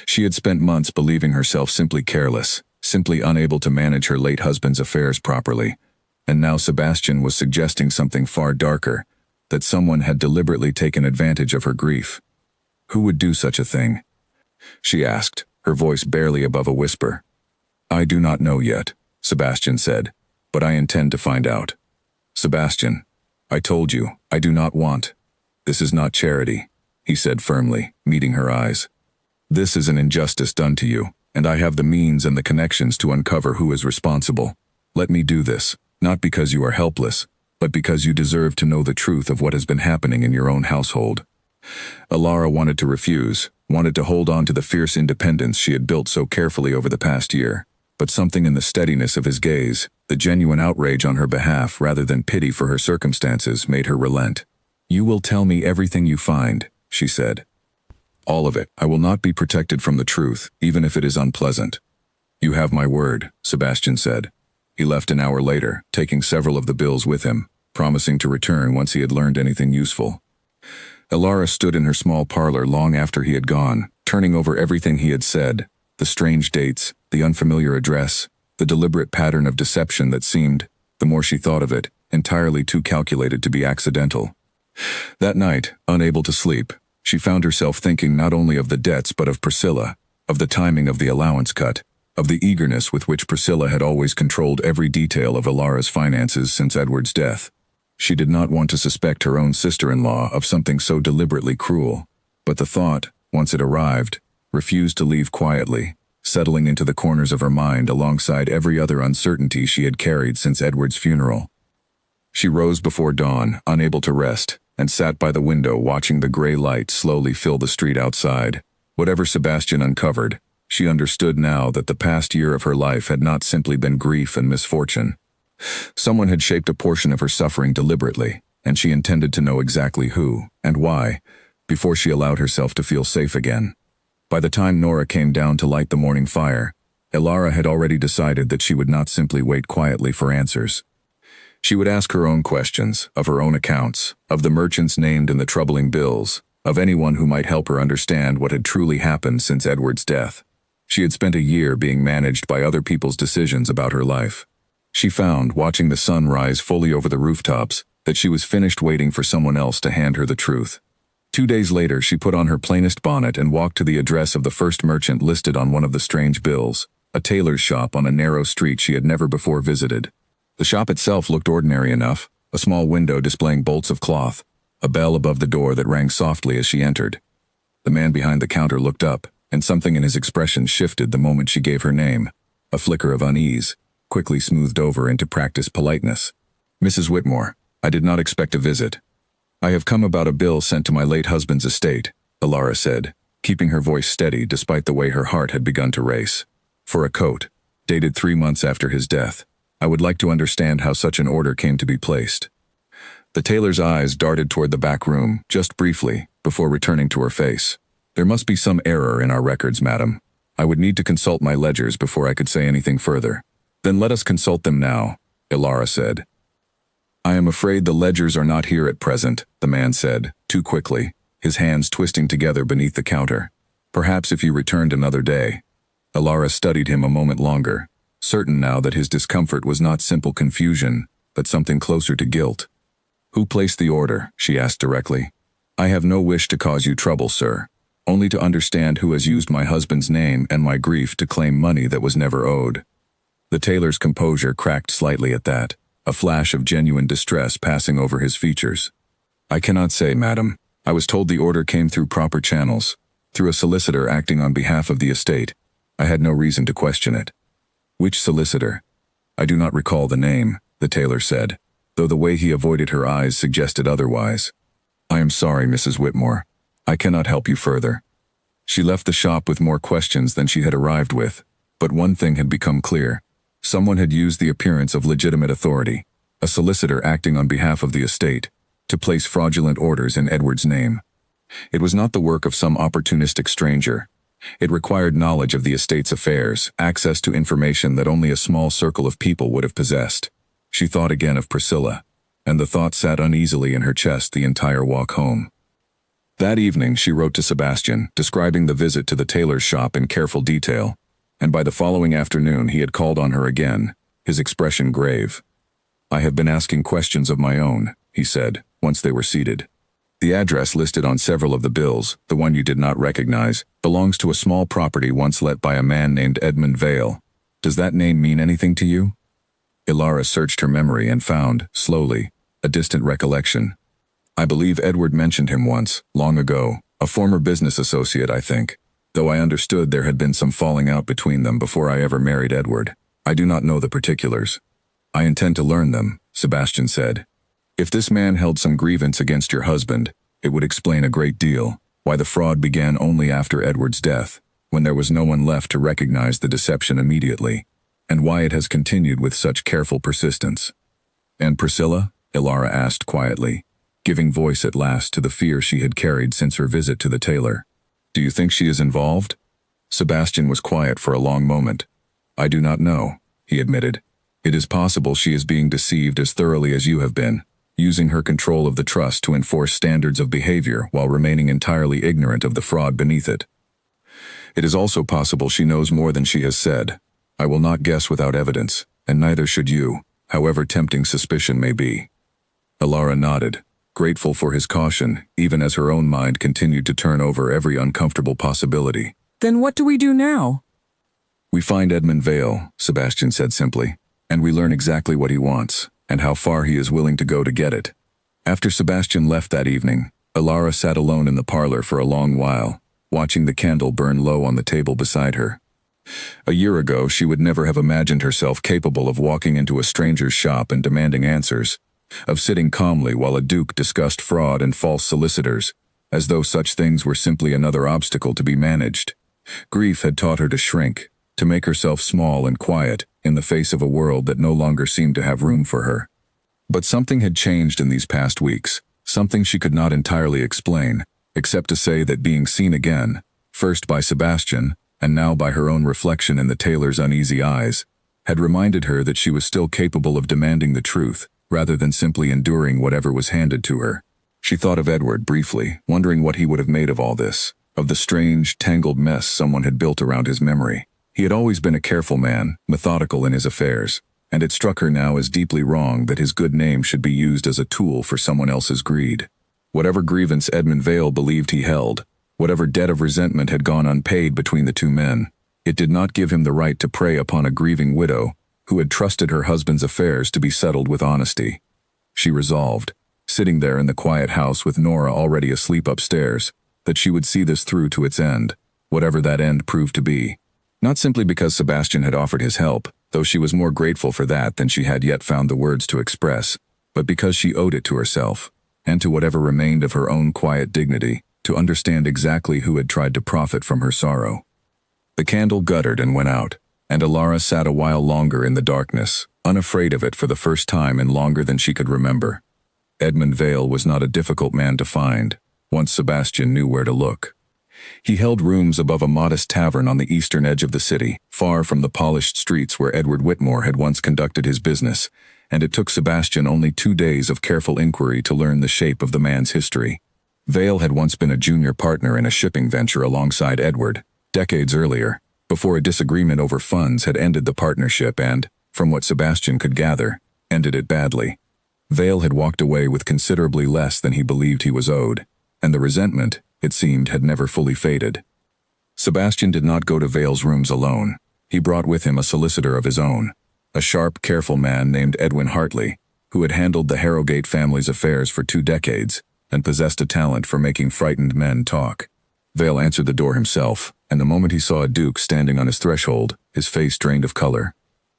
She had spent months believing herself simply careless, simply unable to manage her late husband's affairs properly, and now Sebastian was suggesting something far darker, that someone had deliberately taken advantage of her grief. "Who would do such a thing?" she asked, her voice barely above a whisper. "I do not know yet," Sebastian said, "but I intend to find out." "Sebastian, I told you, I do not want. This is not charity," he said firmly, meeting her eyes. "This is an injustice done to you, and I have the means and the connections to uncover who is responsible. Let me do this, not because you are helpless, but because you deserve to know the truth of what has been happening in your own household." Alara wanted to refuse, wanted to hold on to the fierce independence she had built so carefully over the past year, but something in the steadiness of his gaze, the genuine outrage on her behalf rather than pity for her circumstances, made her relent. "You will tell me everything you find," she said. "All of it. I will not be protected from the truth, even if it is unpleasant." "You have my word," Sebastian said. He left an hour later, taking several of the bills with him, promising to return once he had learned anything useful. Alara stood in her small parlor long after he had gone, turning over everything he had said, the strange dates, the unfamiliar address, the deliberate pattern of deception that seemed, the more she thought of it, entirely too calculated to be accidental. That night, unable to sleep, she found herself thinking not only of the debts but of Priscilla, of the timing of the allowance cut, of the eagerness with which Priscilla had always controlled every detail of Alara's finances since Edward's death. She did not want to suspect her own sister-in-law of something so deliberately cruel, but the thought, once it arrived, refused to leave quietly, settling into the corners of her mind alongside every other uncertainty she had carried since Edward's funeral. She rose before dawn, unable to rest, and sat by the window watching the gray light slowly fill the street outside. Whatever Sebastian uncovered, she understood now that the past year of her life had not simply been grief and misfortune. Someone had shaped a portion of her suffering deliberately, and she intended to know exactly who, and why, before she allowed herself to feel safe again. By the time Nora came down to light the morning fire, Alara had already decided that she would not simply wait quietly for answers. She would ask her own questions, of her own accounts, of the merchants named in the troubling bills, of anyone who might help her understand what had truly happened since Edward's death. She had spent a year being managed by other people's decisions about her life. She found, watching the sun rise fully over the rooftops, that she was finished waiting for someone else to hand her the truth. 2 days later, she put on her plainest bonnet and walked to the address of the first merchant listed on one of the strange bills, a tailor's shop on a narrow street she had never before visited. The shop itself looked ordinary enough, a small window displaying bolts of cloth, a bell above the door that rang softly as she entered. The man behind the counter looked up, and something in his expression shifted the moment she gave her name, a flicker of unease, quickly smoothed over into practiced politeness. "Mrs. Whitmore, I did not expect a visit. I have come about a bill sent to my late husband's estate," Alara said. keeping her voice steady despite the way her heart had begun to race. "For a coat, dated 3 months after his death. I would like to understand how such an order came to be placed." The tailor's eyes darted toward the back room, just briefly, before returning to her face. "There must be some error in our records, madam. I would need to consult my ledgers before I could say anything further." "Then let us consult them now," Ilara said. "I am afraid the ledgers are not here at present," the man said, too quickly, his hands twisting together beneath the counter. "Perhaps if you returned another day." Ilara studied him a moment longer, certain now that his discomfort was not simple confusion, but something closer to guilt. "Who placed the order?" she asked directly. "I have no wish to cause you trouble, sir. Only to understand who has used my husband's name and my grief to claim money that was never owed." The tailor's composure cracked slightly at that, a flash of genuine distress passing over his features. "I cannot say, madam. I was told the order came through proper channels, through a solicitor acting on behalf of the estate. I had no reason to question it." "Which solicitor?" "I do not recall the name," the tailor said, though the way he avoided her eyes suggested otherwise. "I am sorry, Mrs. Whitmore. I cannot help you further." She left the shop with more questions than she had arrived with, but one thing had become clear. Someone had used the appearance of legitimate authority, a solicitor acting on behalf of the estate, to place fraudulent orders in Edward's name. It was not the work of some opportunistic stranger. It required knowledge of the estate's affairs, access to information that only a small circle of people would have possessed. She thought again of Priscilla, and the thought sat uneasily in her chest the entire walk home. That evening she wrote to Sebastian, describing the visit to the tailor's shop in careful detail, and by the following afternoon he had called on her again, his expression grave. "I have been asking questions of my own," he said, once they were seated. "The address listed on several of the bills, the one you did not recognize, belongs to a small property once let by a man named Edmund Vale. Does that name mean anything to you?" Ilara searched her memory and found, slowly, a distant recollection. "I believe Edward mentioned him once, long ago, a former business associate, I think, though I understood there had been some falling out between them before I ever married Edward. I do not know the particulars." "I intend to learn them," Sebastian said. "If this man held some grievance against your husband, it would explain a great deal, why the fraud began only after Edward's death, when there was no one left to recognize the deception immediately, and why it has continued with such careful persistence." "And Priscilla?" Ilara asked quietly, giving voice at last to the fear she had carried since her visit to the tailor. "Do you think she is involved?" Sebastian was quiet for a long moment. "I do not know," he admitted. "It is possible she is being deceived as thoroughly as you have been, using her control of the trust to enforce standards of behavior while remaining entirely ignorant of the fraud beneath it. It is also possible she knows more than she has said. I will not guess without evidence, and neither should you, however tempting suspicion may be." Ilara nodded, grateful for his caution, even as her own mind continued to turn over every uncomfortable possibility. "Then what do we do now?" "We find Edmund Vale," Sebastian said simply, "and we learn exactly what he wants, and how far he is willing to go to get it." After Sebastian left that evening, Ilara sat alone in the parlor for a long while, watching the candle burn low on the table beside her. A year ago, she would never have imagined herself capable of walking into a stranger's shop and demanding answers, of sitting calmly while a duke discussed fraud and false solicitors, as though such things were simply another obstacle to be managed. Grief had taught her to shrink, to make herself small and quiet in the face of a world that no longer seemed to have room for her. But something had changed in these past weeks, something she could not entirely explain, except to say that being seen again, first by Sebastian, and now by her own reflection in the tailor's uneasy eyes, had reminded her that she was still capable of demanding the truth, rather than simply enduring whatever was handed to her. She thought of Edward briefly, wondering what he would have made of all this, of the strange, tangled mess someone had built around his memory. He had always been a careful man, methodical in his affairs, and it struck her now as deeply wrong that his good name should be used as a tool for someone else's greed. Whatever grievance Edmund Vale believed he held, whatever debt of resentment had gone unpaid between the two men, it did not give him the right to prey upon a grieving widow who had trusted her husband's affairs to be settled with honesty. She resolved, sitting there in the quiet house with Nora already asleep upstairs, that she would see this through to its end, whatever that end proved to be. Not simply because Sebastian had offered his help, though she was more grateful for that than she had yet found the words to express, but because she owed it to herself, and to whatever remained of her own quiet dignity, to understand exactly who had tried to profit from her sorrow. The candle guttered and went out, and Alara sat a while longer in the darkness, unafraid of it for the first time in longer than she could remember. Edmund Vale was not a difficult man to find, once Sebastian knew where to look. He held rooms above a modest tavern on the eastern edge of the city, far from the polished streets where Edward Whitmore had once conducted his business, and it took Sebastian only 2 days of careful inquiry to learn the shape of the man's history. Vale had once been a junior partner in a shipping venture alongside Edward, decades earlier, before a disagreement over funds had ended the partnership and, from what Sebastian could gather, ended it badly. Vale had walked away with considerably less than he believed he was owed, and the resentment, it seemed, had never fully faded. Sebastian did not go to Vale's rooms alone. He brought with him a solicitor of his own, a sharp, careful man named Edwin Hartley, who had handled the Harrogate family's affairs for 2 decades and possessed a talent for making frightened men talk. Vale answered the door himself, and the moment he saw a duke standing on his threshold, his face drained of color.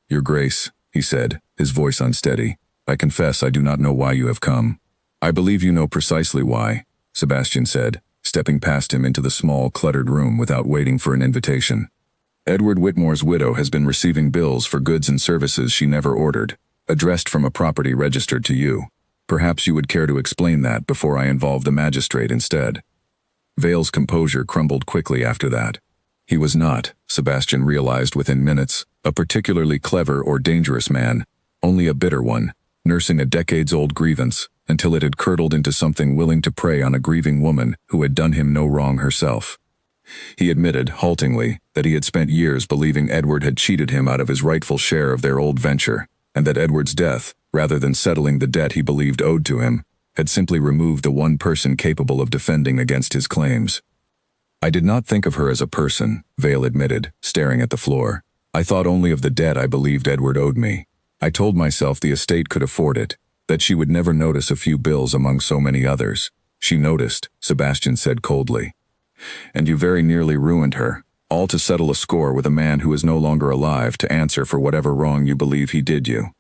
"Your Grace," he said, his voice unsteady, "I confess I do not know why you have come." "I believe you know precisely why," Sebastian said, stepping past him into the small, cluttered room without waiting for an invitation. "Edward Whitmore's widow has been receiving bills for goods and services she never ordered, addressed from a property registered to you. Perhaps you would care to explain that before I involve the magistrate instead." Vale's composure crumbled quickly after that. He was not, Sebastian realized within minutes, a particularly clever or dangerous man, only a bitter one, nursing a decades-old grievance, until it had curdled into something willing to prey on a grieving woman who had done him no wrong herself. He admitted, haltingly, that he had spent years believing Edward had cheated him out of his rightful share of their old venture, and that Edward's death, rather than settling the debt he believed owed to him, had simply removed the one person capable of defending against his claims. "I did not think of her as a person," Vale admitted, staring at the floor. "I thought only of the debt I believed Edward owed me. I told myself the estate could afford it, that she would never notice a few bills among so many others." "She noticed," Sebastian said coldly. "And you very nearly ruined her, all to settle a score with a man who is no longer alive to answer for whatever wrong you believe he did you."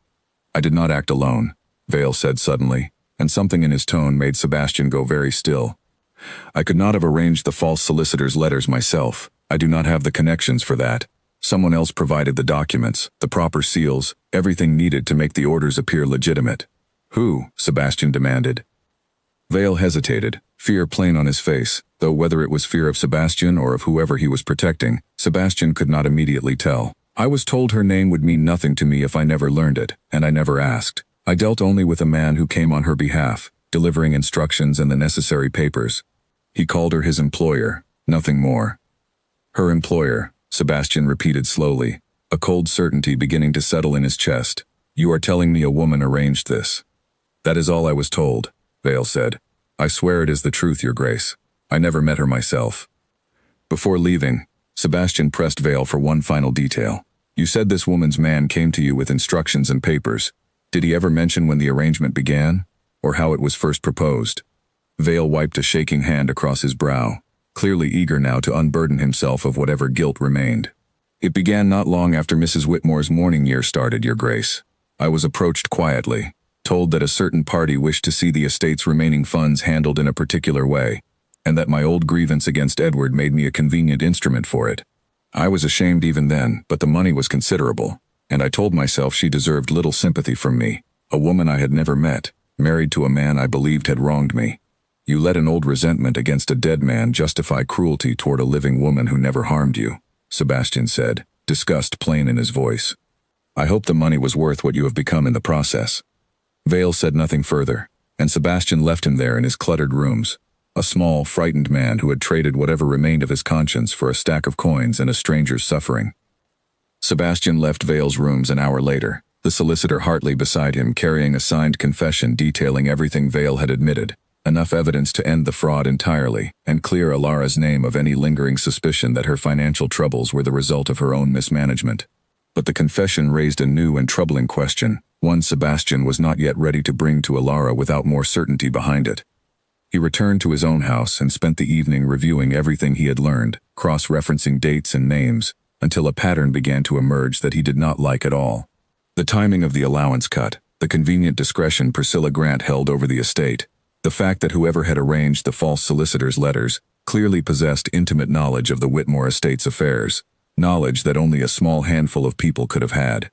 "I did not act alone," Vale said suddenly, and something in his tone made Sebastian go very still. "I could not have arranged the false solicitor's letters myself. I do not have the connections for that. Someone else provided the documents, the proper seals, everything needed to make the orders appear legitimate." "Who?" Sebastian demanded. Vale hesitated, fear plain on his face, though whether it was fear of Sebastian or of whoever he was protecting, Sebastian could not immediately tell. "I was told her name would mean nothing to me if I never learned it, and I never asked. I dealt only with a man who came on her behalf, delivering instructions and the necessary papers. He called her his employer, nothing more." "Her employer," Sebastian repeated slowly, a cold certainty beginning to settle in his chest. "You are telling me a woman arranged this?" "That is all I was told," Vale said. "I swear it is the truth, Your Grace. I never met her myself." Before leaving, Sebastian pressed Vale for one final detail. "You said this woman's man came to you with instructions and papers. Did he ever mention when the arrangement began, or how it was first proposed?" Vale wiped a shaking hand across his brow, clearly eager now to unburden himself of whatever guilt remained. "It began not long after Mrs. Whitmore's mourning year started, Your Grace. I was approached quietly, told that a certain party wished to see the estate's remaining funds handled in a particular way, and that my old grievance against Edward made me a convenient instrument for it. I was ashamed even then, but the money was considerable, and I told myself she deserved little sympathy from me, a woman I had never met, married to a man I believed had wronged me. You let an old resentment against a dead man justify cruelty toward a living woman who never harmed you," Sebastian said, disgust plain in his voice. "I hope the money was worth what you have become in the process." Vale said nothing further, and Sebastian left him there in his cluttered rooms, a small, frightened man who had traded whatever remained of his conscience for a stack of coins and a stranger's suffering. Sebastian left Vale's rooms an hour later, the solicitor Hartley beside him carrying a signed confession detailing everything Vale had admitted, enough evidence to end the fraud entirely and clear Alara's name of any lingering suspicion that her financial troubles were the result of her own mismanagement. But the confession raised a new and troubling question, one Sebastian was not yet ready to bring to Alara without more certainty behind it. He returned to his own house and spent the evening reviewing everything he had learned, cross-referencing dates and names, until a pattern began to emerge that he did not like at all. The timing of the allowance cut, the convenient discretion Priscilla Grant held over the estate, The fact that whoever had arranged the false solicitor's letters clearly possessed intimate knowledge of the Whitmore estate's affairs, knowledge that only a small handful of people could have had.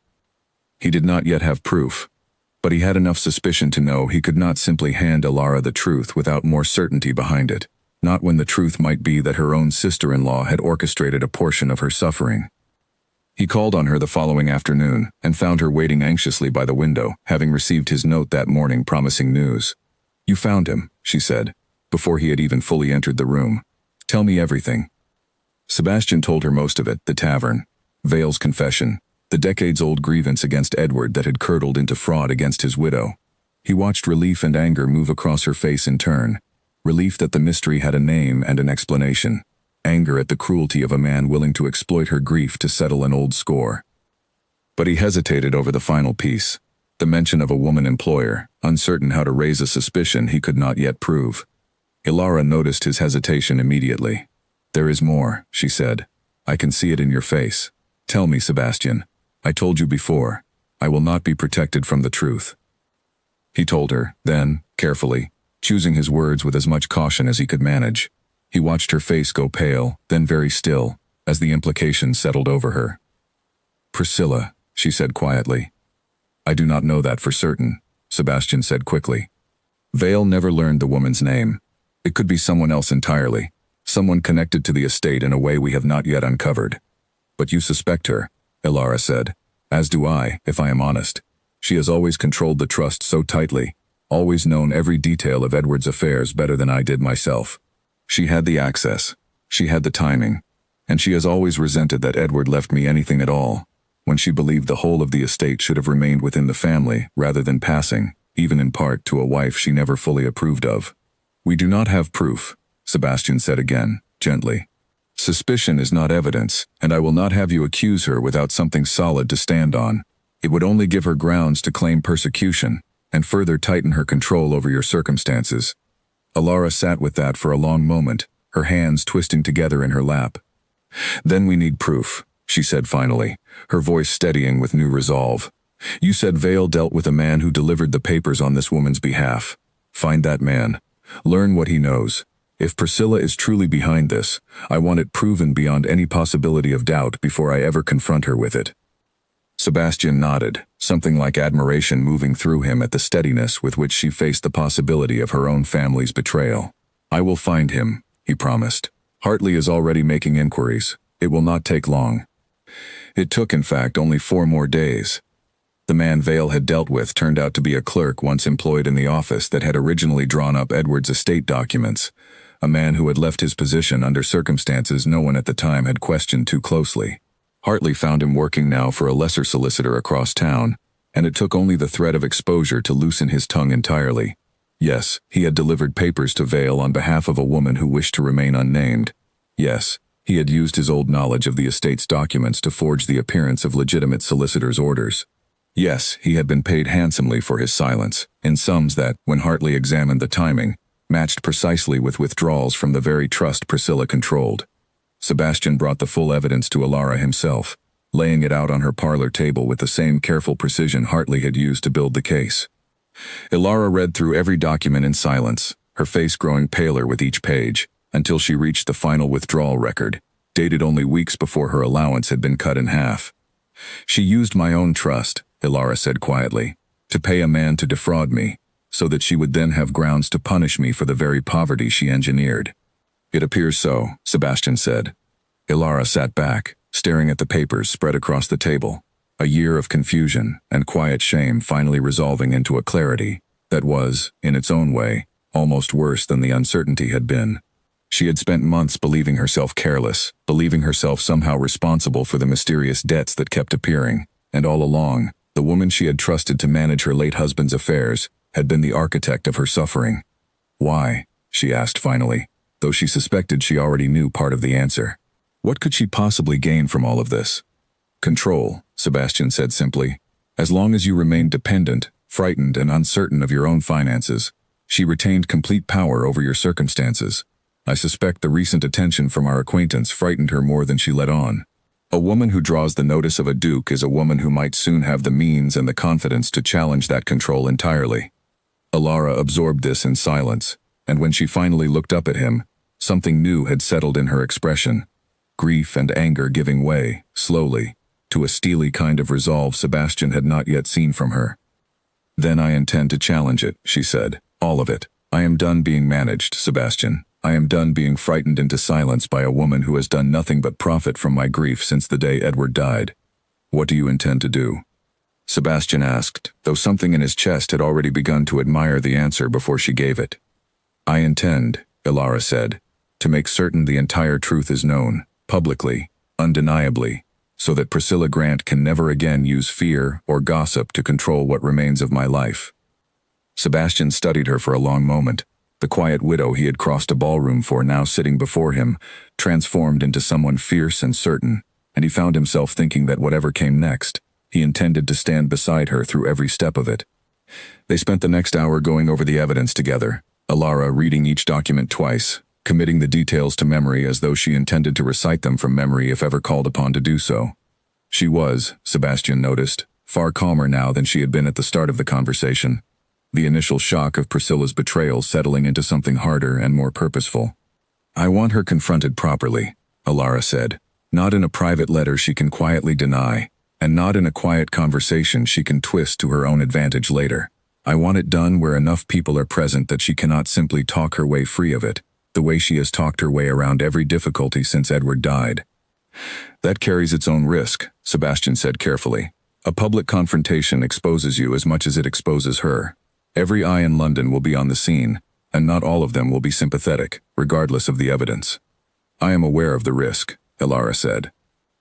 He did not yet have proof, but he had enough suspicion to know he could not simply hand Ilara the truth without more certainty behind it, not when the truth might be that her own sister-in-law had orchestrated a portion of her suffering. He called on her the following afternoon and found her waiting anxiously by the window, having received his note that morning promising news. "You found him," she said, before he had even fully entered the room. "Tell me everything." Sebastian told her most of it: the tavern, Vale's confession, the decades-old grievance against Edward that had curdled into fraud against his widow. He watched relief and anger move across her face in turn. Relief that the mystery had a name and an explanation. Anger at the cruelty of a man willing to exploit her grief to settle an old score. But he hesitated over the final piece, the mention of a woman employer, uncertain how to raise a suspicion he could not yet prove. Ilara noticed his hesitation immediately. "There is more," she said. "I can see it in your face. Tell me, Sebastian. I told you before, I will not be protected from the truth." He told her, then, carefully, choosing his words with as much caution as he could manage. He watched her face go pale, then very still, as the implication settled over her. "Priscilla," she said quietly. "I do not know that for certain," Sebastian said quickly. Vale never learned the woman's name. It could be someone else entirely, someone connected to the estate in a way we have not yet uncovered. "But you suspect her," Ilara said. "As do I, if I am honest. She has always controlled the trust so tightly, always known every detail of Edward's affairs better than I did myself. She had the access, she had the timing, and she has always resented that Edward left me anything at all, when she believed the whole of the estate should have remained within the family rather than passing, even in part, to a wife she never fully approved of." "We do not have proof," Sebastian said again, gently. "Suspicion is not evidence, and I will not have you accuse her without something solid to stand on. It would only give her grounds to claim persecution, and further tighten her control over your circumstances." Ilara sat with that for a long moment, her hands twisting together in her lap. "Then we need proof," she said finally, her voice steadying with new resolve. "You said Vale dealt with a man who delivered the papers on this woman's behalf. Find that man. Learn what he knows. If Priscilla is truly behind this, I want it proven beyond any possibility of doubt before I ever confront her with it." Sebastian nodded, something like admiration moving through him at the steadiness with which she faced the possibility of her own family's betrayal. "I will find him," he promised. "Hartley is already making inquiries. It will not take long." It took, in fact, only 4 more days. The man Vale had dealt with turned out to be a clerk once employed in the office that had originally drawn up Edward's estate documents, a man who had left his position under circumstances no one at the time had questioned too closely. Hartley found him working now for a lesser solicitor across town, and it took only the threat of exposure to loosen his tongue entirely. Yes, he had delivered papers to Vale on behalf of a woman who wished to remain unnamed. Yes, he had used his old knowledge of the estate's documents to forge the appearance of legitimate solicitor's orders. Yes, he had been paid handsomely for his silence, in sums that, when Hartley examined the timing, matched precisely with withdrawals from the very trust Priscilla controlled. Sebastian brought the full evidence to Ilara himself, laying it out on her parlor table with the same careful precision Hartley had used to build the case. Ilara read through every document in silence, her face growing paler with each page, until she reached the final withdrawal record, dated only weeks before her allowance had been cut in half. "She used my own trust," Ilara said quietly, "to pay a man to defraud me, so that she would then have grounds to punish me for the very poverty she engineered." "It appears so," Sebastian said. Ilara sat back, staring at the papers spread across the table, a year of confusion and quiet shame finally resolving into a clarity that was, in its own way, almost worse than the uncertainty had been. She had spent months believing herself careless, believing herself somehow responsible for the mysterious debts that kept appearing, and all along, the woman she had trusted to manage her late husband's affairs had been the architect of her suffering. "Why?" she asked finally, though she suspected she already knew part of the answer. What could she possibly gain from all of this? "Control," Sebastian said simply. "As long as you remained dependent, frightened, and uncertain of your own finances, she retained complete power over your circumstances. I suspect the recent attention from our acquaintance frightened her more than she let on. A woman who draws the notice of a duke is a woman who might soon have the means and the confidence to challenge that control entirely." Alara absorbed this in silence, and when she finally looked up at him, something new had settled in her expression. Grief and anger giving way, slowly, to a steely kind of resolve Sebastian had not yet seen from her. "Then I intend to challenge it," she said. "All of it. I am done being managed, Sebastian. I am done being frightened into silence by a woman who has done nothing but profit from my grief since the day Edward died. What do you intend to do?" Sebastian asked, though something in his chest had already begun to admire the answer before she gave it. "I intend," Alara said, "to make certain the entire truth is known, publicly, undeniably, so that Priscilla Grant can never again use fear or gossip to control what remains of my life." Sebastian studied her for a long moment, the quiet widow he had crossed a ballroom for now sitting before him, transformed into someone fierce and certain, and he found himself thinking that whatever came next, he intended to stand beside her through every step of it. They spent the next hour going over the evidence together, Alara reading each document twice, committing the details to memory as though she intended to recite them from memory if ever called upon to do so. She was, Sebastian noticed, far calmer now than she had been at the start of the conversation, the initial shock of Priscilla's betrayal settling into something harder and more purposeful. "I want her confronted properly," Alara said, "not in a private letter she can quietly deny, and not in a quiet conversation she can twist to her own advantage later. I want it done where enough people are present that she cannot simply talk her way free of it, the way she has talked her way around every difficulty since Edward died." "That carries its own risk," Sebastian said carefully. "A public confrontation exposes you as much as it exposes her. Every eye in London will be on the scene, and not all of them will be sympathetic, regardless of the evidence." "I am aware of the risk," Alara said.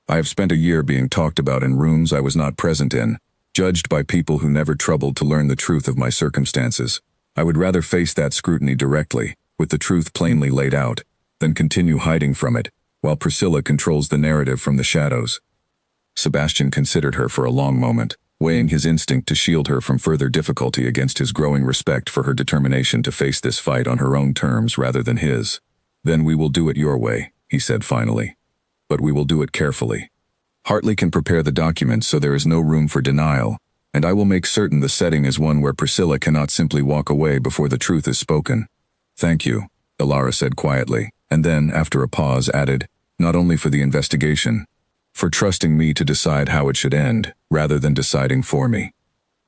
"I have spent a year being talked about in rooms I was not present in, judged by people who never troubled to learn the truth of my circumstances. I would rather face that scrutiny directly, with the truth plainly laid out, than continue hiding from it, while Priscilla controls the narrative from the shadows." Sebastian considered her for a long moment, weighing his instinct to shield her from further difficulty against his growing respect for her determination to face this fight on her own terms rather than his. "Then we will do it your way," he said finally. "But we will do it carefully. Hartley can prepare the documents so there is no room for denial, and I will make certain the setting is one where Priscilla cannot simply walk away before the truth is spoken." "Thank you," Alara said quietly, and then, after a pause, added, "not only for the investigation, for trusting me to decide how it should end, rather than deciding for me.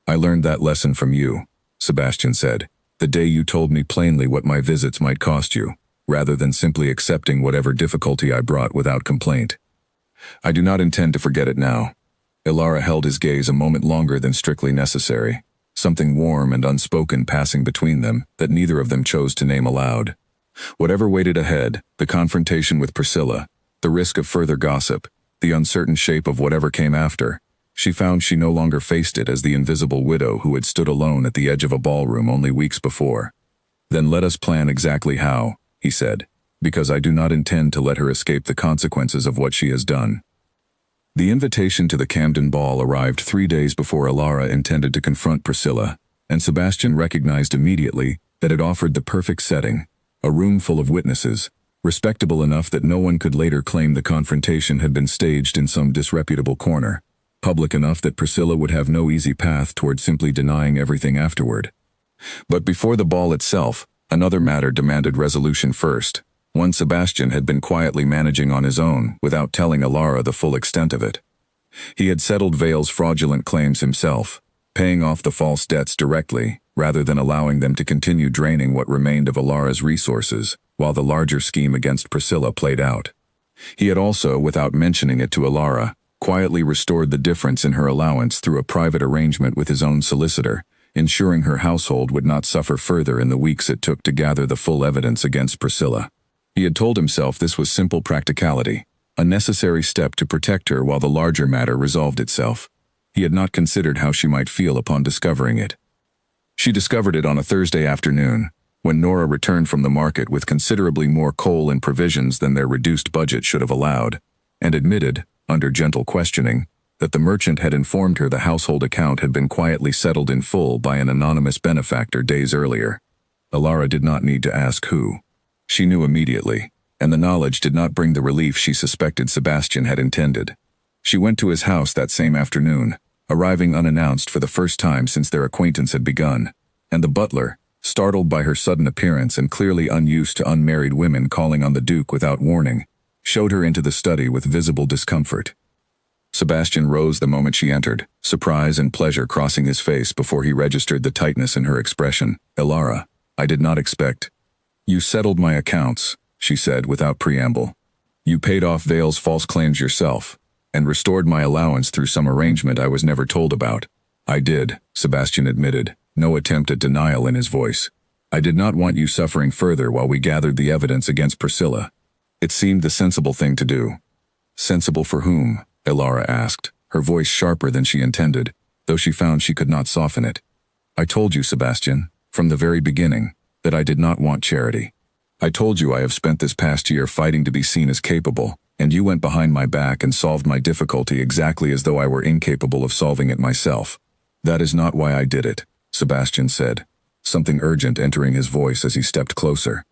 I learned that lesson from you," Sebastian said, "the day you told me plainly what my visits might cost you, rather than simply accepting whatever difficulty I brought without complaint. I do not intend to forget it now." Alara held his gaze a moment longer than strictly necessary, something warm and unspoken passing between them that neither of them chose to name aloud. Whatever waited ahead, the confrontation with Priscilla, the risk of further gossip, the uncertain shape of whatever came after, she found she no longer faced it as the invisible widow who had stood alone at the edge of a ballroom only weeks before. "Then let us plan exactly how," he said, "because I do not intend to let her escape the consequences of what she has done." The invitation to the Camden ball arrived 3 days before Alara intended to confront Priscilla, and Sebastian recognized immediately that it offered the perfect setting, a room full of witnesses, respectable enough that no one could later claim the confrontation had been staged in some disreputable corner, public enough that Priscilla would have no easy path toward simply denying everything afterward. But before the ball itself, another matter demanded resolution first, one Sebastian had been quietly managing on his own without telling Alara the full extent of it. He had settled Vale's fraudulent claims himself, paying off the false debts directly, rather than allowing them to continue draining what remained of Alara's resources, while the larger scheme against Priscilla played out. He had also, without mentioning it to Alara, quietly restored the difference in her allowance through a private arrangement with his own solicitor, ensuring her household would not suffer further in the weeks it took to gather the full evidence against Priscilla. He had told himself this was simple practicality, a necessary step to protect her while the larger matter resolved itself. He had not considered how she might feel upon discovering it. She discovered it on a Thursday afternoon, when Nora returned from the market with considerably more coal and provisions than their reduced budget should have allowed, and admitted, under gentle questioning, that the merchant had informed her the household account had been quietly settled in full by an anonymous benefactor days earlier. Alara did not need to ask who. She knew immediately, and the knowledge did not bring the relief she suspected Sebastian had intended. She went to his house that same afternoon, arriving unannounced for the first time since their acquaintance had begun. and the butler, startled by her sudden appearance and clearly unused to unmarried women calling on the Duke without warning, showed her into the study with visible discomfort. Sebastian rose the moment she entered, surprise and pleasure crossing his face before he registered the tightness in her expression. "Elara, I did not expect." "You settled my accounts," she said without preamble. "You paid off Vale's false claims yourself, and restored my allowance through some arrangement I was never told about." "I did," Sebastian admitted, no attempt at denial in his voice. "I did not want you suffering further while we gathered the evidence against Priscilla. It seemed the sensible thing to do." "Sensible for whom?" Elara asked, her voice sharper than she intended, though she found she could not soften it. "I told you, Sebastian, from the very beginning, that I did not want charity. I told you I have spent this past year fighting to be seen as capable, and you went behind my back and solved my difficulty exactly as though I were incapable of solving it myself." "That is not why I did it," Sebastian said, something urgent entering his voice as he stepped closer.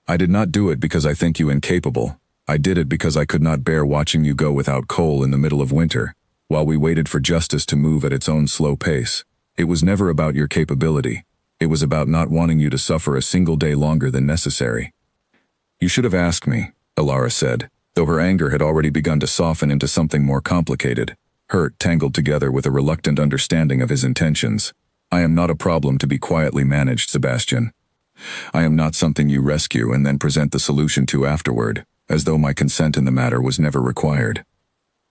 "I did not do it because I think you incapable. I did it because I could not bear watching you go without coal in the middle of winter, while we waited for justice to move at its own slow pace. It was never about your capability. It was about not wanting you to suffer a single day longer than necessary." "You should have asked me," Elara said, though her anger had already begun to soften into something more complicated, hurt tangled together with a reluctant understanding of his intentions. "I am not a problem to be quietly managed, Sebastian. I am not something you rescue and then present the solution to afterward, as though my consent in the matter was never required."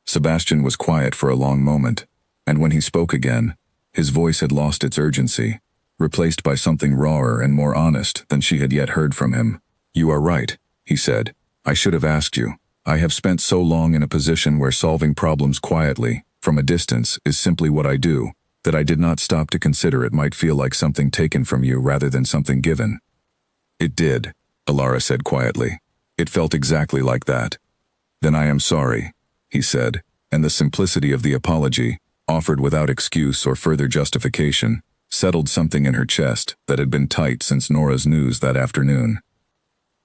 Sebastian was quiet for a long moment, and when he spoke again, his voice had lost its urgency, replaced by something rawer and more honest than she had yet heard from him. "You are right," he said. "I should have asked you. I have spent so long in a position where solving problems quietly, from a distance, is simply what I do, that I did not stop to consider it might feel like something taken from you rather than something given." "It did," Elara said quietly. "It felt exactly like that." "Then I am sorry," he said, and the simplicity of the apology, offered without excuse or further justification, settled something in her chest that had been tight since Nora's news that afternoon.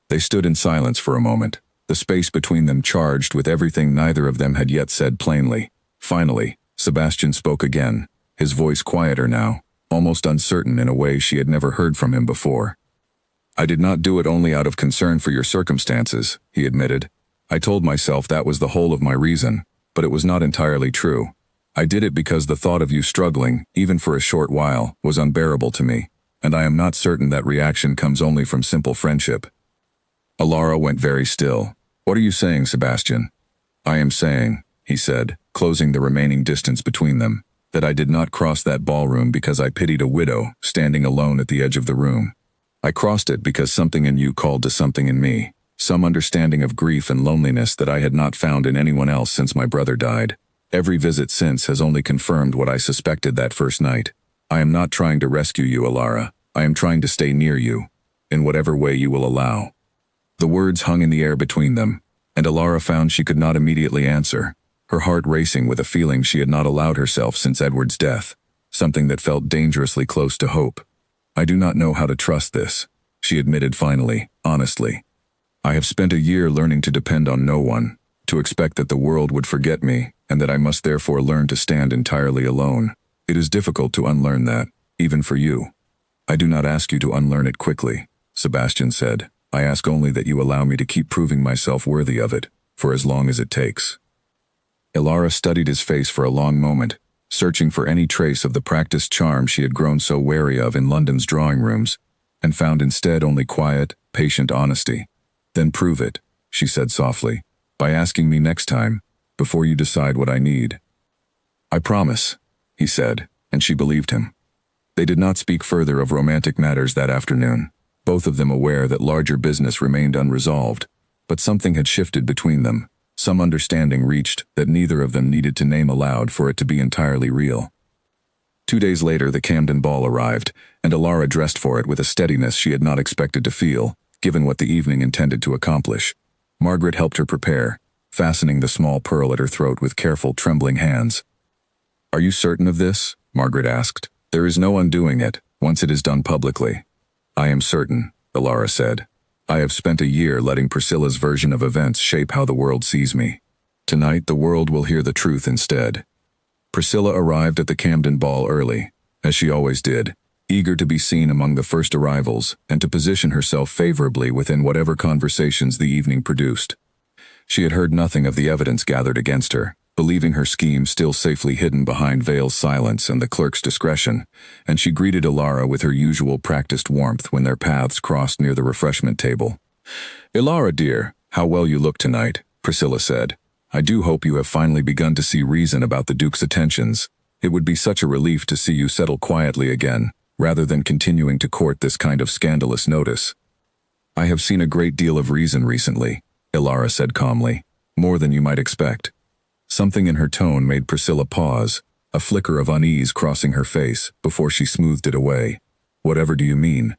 They stood in silence for a moment, the space between them charged with everything neither of them had yet said plainly. Finally, Sebastian spoke again, his voice quieter now, almost uncertain in a way she had never heard from him before. "I did not do it only out of concern for your circumstances," he admitted. "I told myself that was the whole of my reason, but it was not entirely true. I did it because the thought of you struggling, even for a short while, was unbearable to me, and I am not certain that reaction comes only from simple friendship." Elara went very still. "What are you saying, Sebastian?" "I am saying," he said, closing the remaining distance between them, "that I did not cross that ballroom because I pitied a widow standing alone at the edge of the room. I crossed it because something in you called to something in me, some understanding of grief and loneliness that I had not found in anyone else since my brother died. Every visit since has only confirmed what I suspected that first night. I am not trying to rescue you, Elara. I am trying to stay near you, in whatever way you will allow." The words hung in the air between them, and Elara found she could not immediately answer, her heart racing with a feeling she had not allowed herself since Edward's death, something that felt dangerously close to hope. "I do not know how to trust this," she admitted finally, honestly. "I have spent a year learning to depend on no one, to expect that the world would forget me, and that I must therefore learn to stand entirely alone. It is difficult to unlearn that, even for you." "I do not ask you to unlearn it quickly," Sebastian said. "I ask only that you allow me to keep proving myself worthy of it, for as long as it takes." Elara studied his face for a long moment, searching for any trace of the practiced charm she had grown so wary of in London's drawing rooms, and found instead only quiet, patient honesty. "Then prove it," she said softly, "by asking me next time, before you decide what I need." "I promise," he said, and she believed him. They did not speak further of romantic matters that afternoon, both of them aware that larger business remained unresolved, but something had shifted between them. Some understanding reached that neither of them needed to name aloud for it to be entirely real. 2 days later the Camden ball arrived, and Elara dressed for it with a steadiness she had not expected to feel, given what the evening intended to accomplish. Margaret helped her prepare, fastening the small pearl at her throat with careful, trembling hands. "Are you certain of this?" Margaret asked. "There is no undoing it, once it is done publicly." "I am certain," Elara said. "I have spent a year letting Priscilla's version of events shape how the world sees me. Tonight the world will hear the truth instead." Priscilla arrived at the Camden ball early, as she always did, eager to be seen among the first arrivals and to position herself favorably within whatever conversations the evening produced. She had heard nothing of the evidence gathered against her, believing her scheme still safely hidden behind Vale's silence and the clerk's discretion, and she greeted Ilara with her usual practiced warmth when their paths crossed near the refreshment table. "Ilara, dear, how well you look tonight," Priscilla said. "I do hope you have finally begun to see reason about the Duke's attentions. It would be such a relief to see you settle quietly again, rather than continuing to court this kind of scandalous notice." "I have seen a great deal of reason recently," Ilara said calmly, "more than you might expect." Something in her tone made Priscilla pause, a flicker of unease crossing her face before she smoothed it away. "Whatever do you mean?"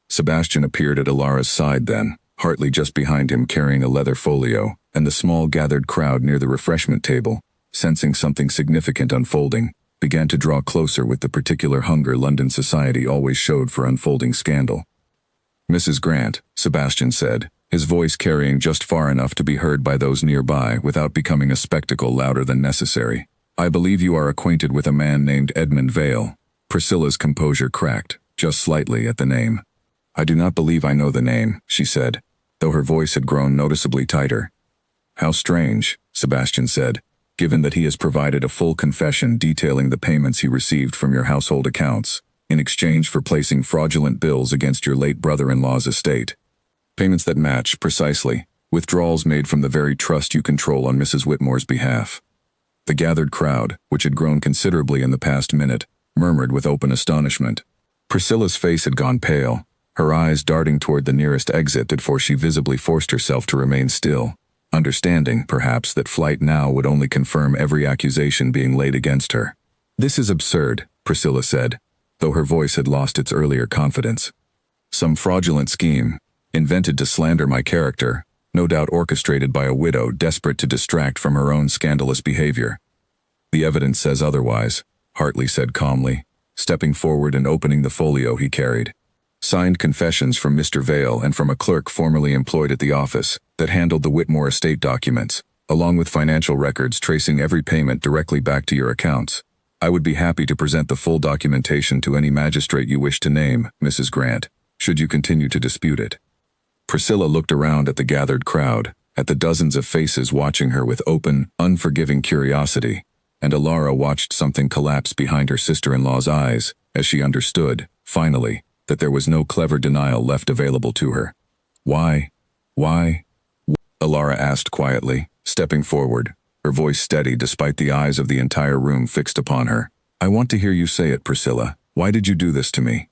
Sebastian appeared at Ilara's side then, Hartley just behind him carrying a leather folio, and the small gathered crowd near the refreshment table, sensing something significant unfolding, began to draw closer with the particular hunger London society always showed for unfolding scandal. "Mrs. Grant," Sebastian said, his voice carrying just far enough to be heard by those nearby without becoming a spectacle louder than necessary. "I believe you are acquainted with a man named Edmund Vale." Priscilla's composure cracked, just slightly at the name. "I do not believe I know the name," she said, though her voice had grown noticeably tighter. "How strange," Sebastian said, "given that he has provided a full confession detailing the payments he received from your household accounts, in exchange for placing fraudulent bills against your late brother-in-law's estate. Payments that match, precisely, withdrawals made from the very trust you control on Mrs. Whitmore's behalf." The gathered crowd, which had grown considerably in the past minute, murmured with open astonishment. Priscilla's face had gone pale, her eyes darting toward the nearest exit before she visibly forced herself to remain still, understanding, perhaps, that flight now would only confirm every accusation being laid against her. "This is absurd," Priscilla said, though her voice had lost its earlier confidence. "Some fraudulent scheme, invented to slander my character, no doubt orchestrated by a widow desperate to distract from her own scandalous behavior." "The evidence says otherwise," Hartley said calmly, stepping forward and opening the folio he carried. "Signed confessions from Mr. Vale and from a clerk formerly employed at the office that handled the Whitmore estate documents, along with financial records tracing every payment directly back to your accounts. I would be happy to present the full documentation to any magistrate you wish to name, Mrs. Grant, should you continue to dispute it." Priscilla looked around at the gathered crowd, at the dozens of faces watching her with open, unforgiving curiosity, and Ilara watched something collapse behind her sister-in-law's eyes as she understood, finally, that there was no clever denial left available to her. Why? Ilara asked quietly, stepping forward, her voice steady despite the eyes of the entire room fixed upon her. "I want to hear you say it, Priscilla. Why did you do this to me?"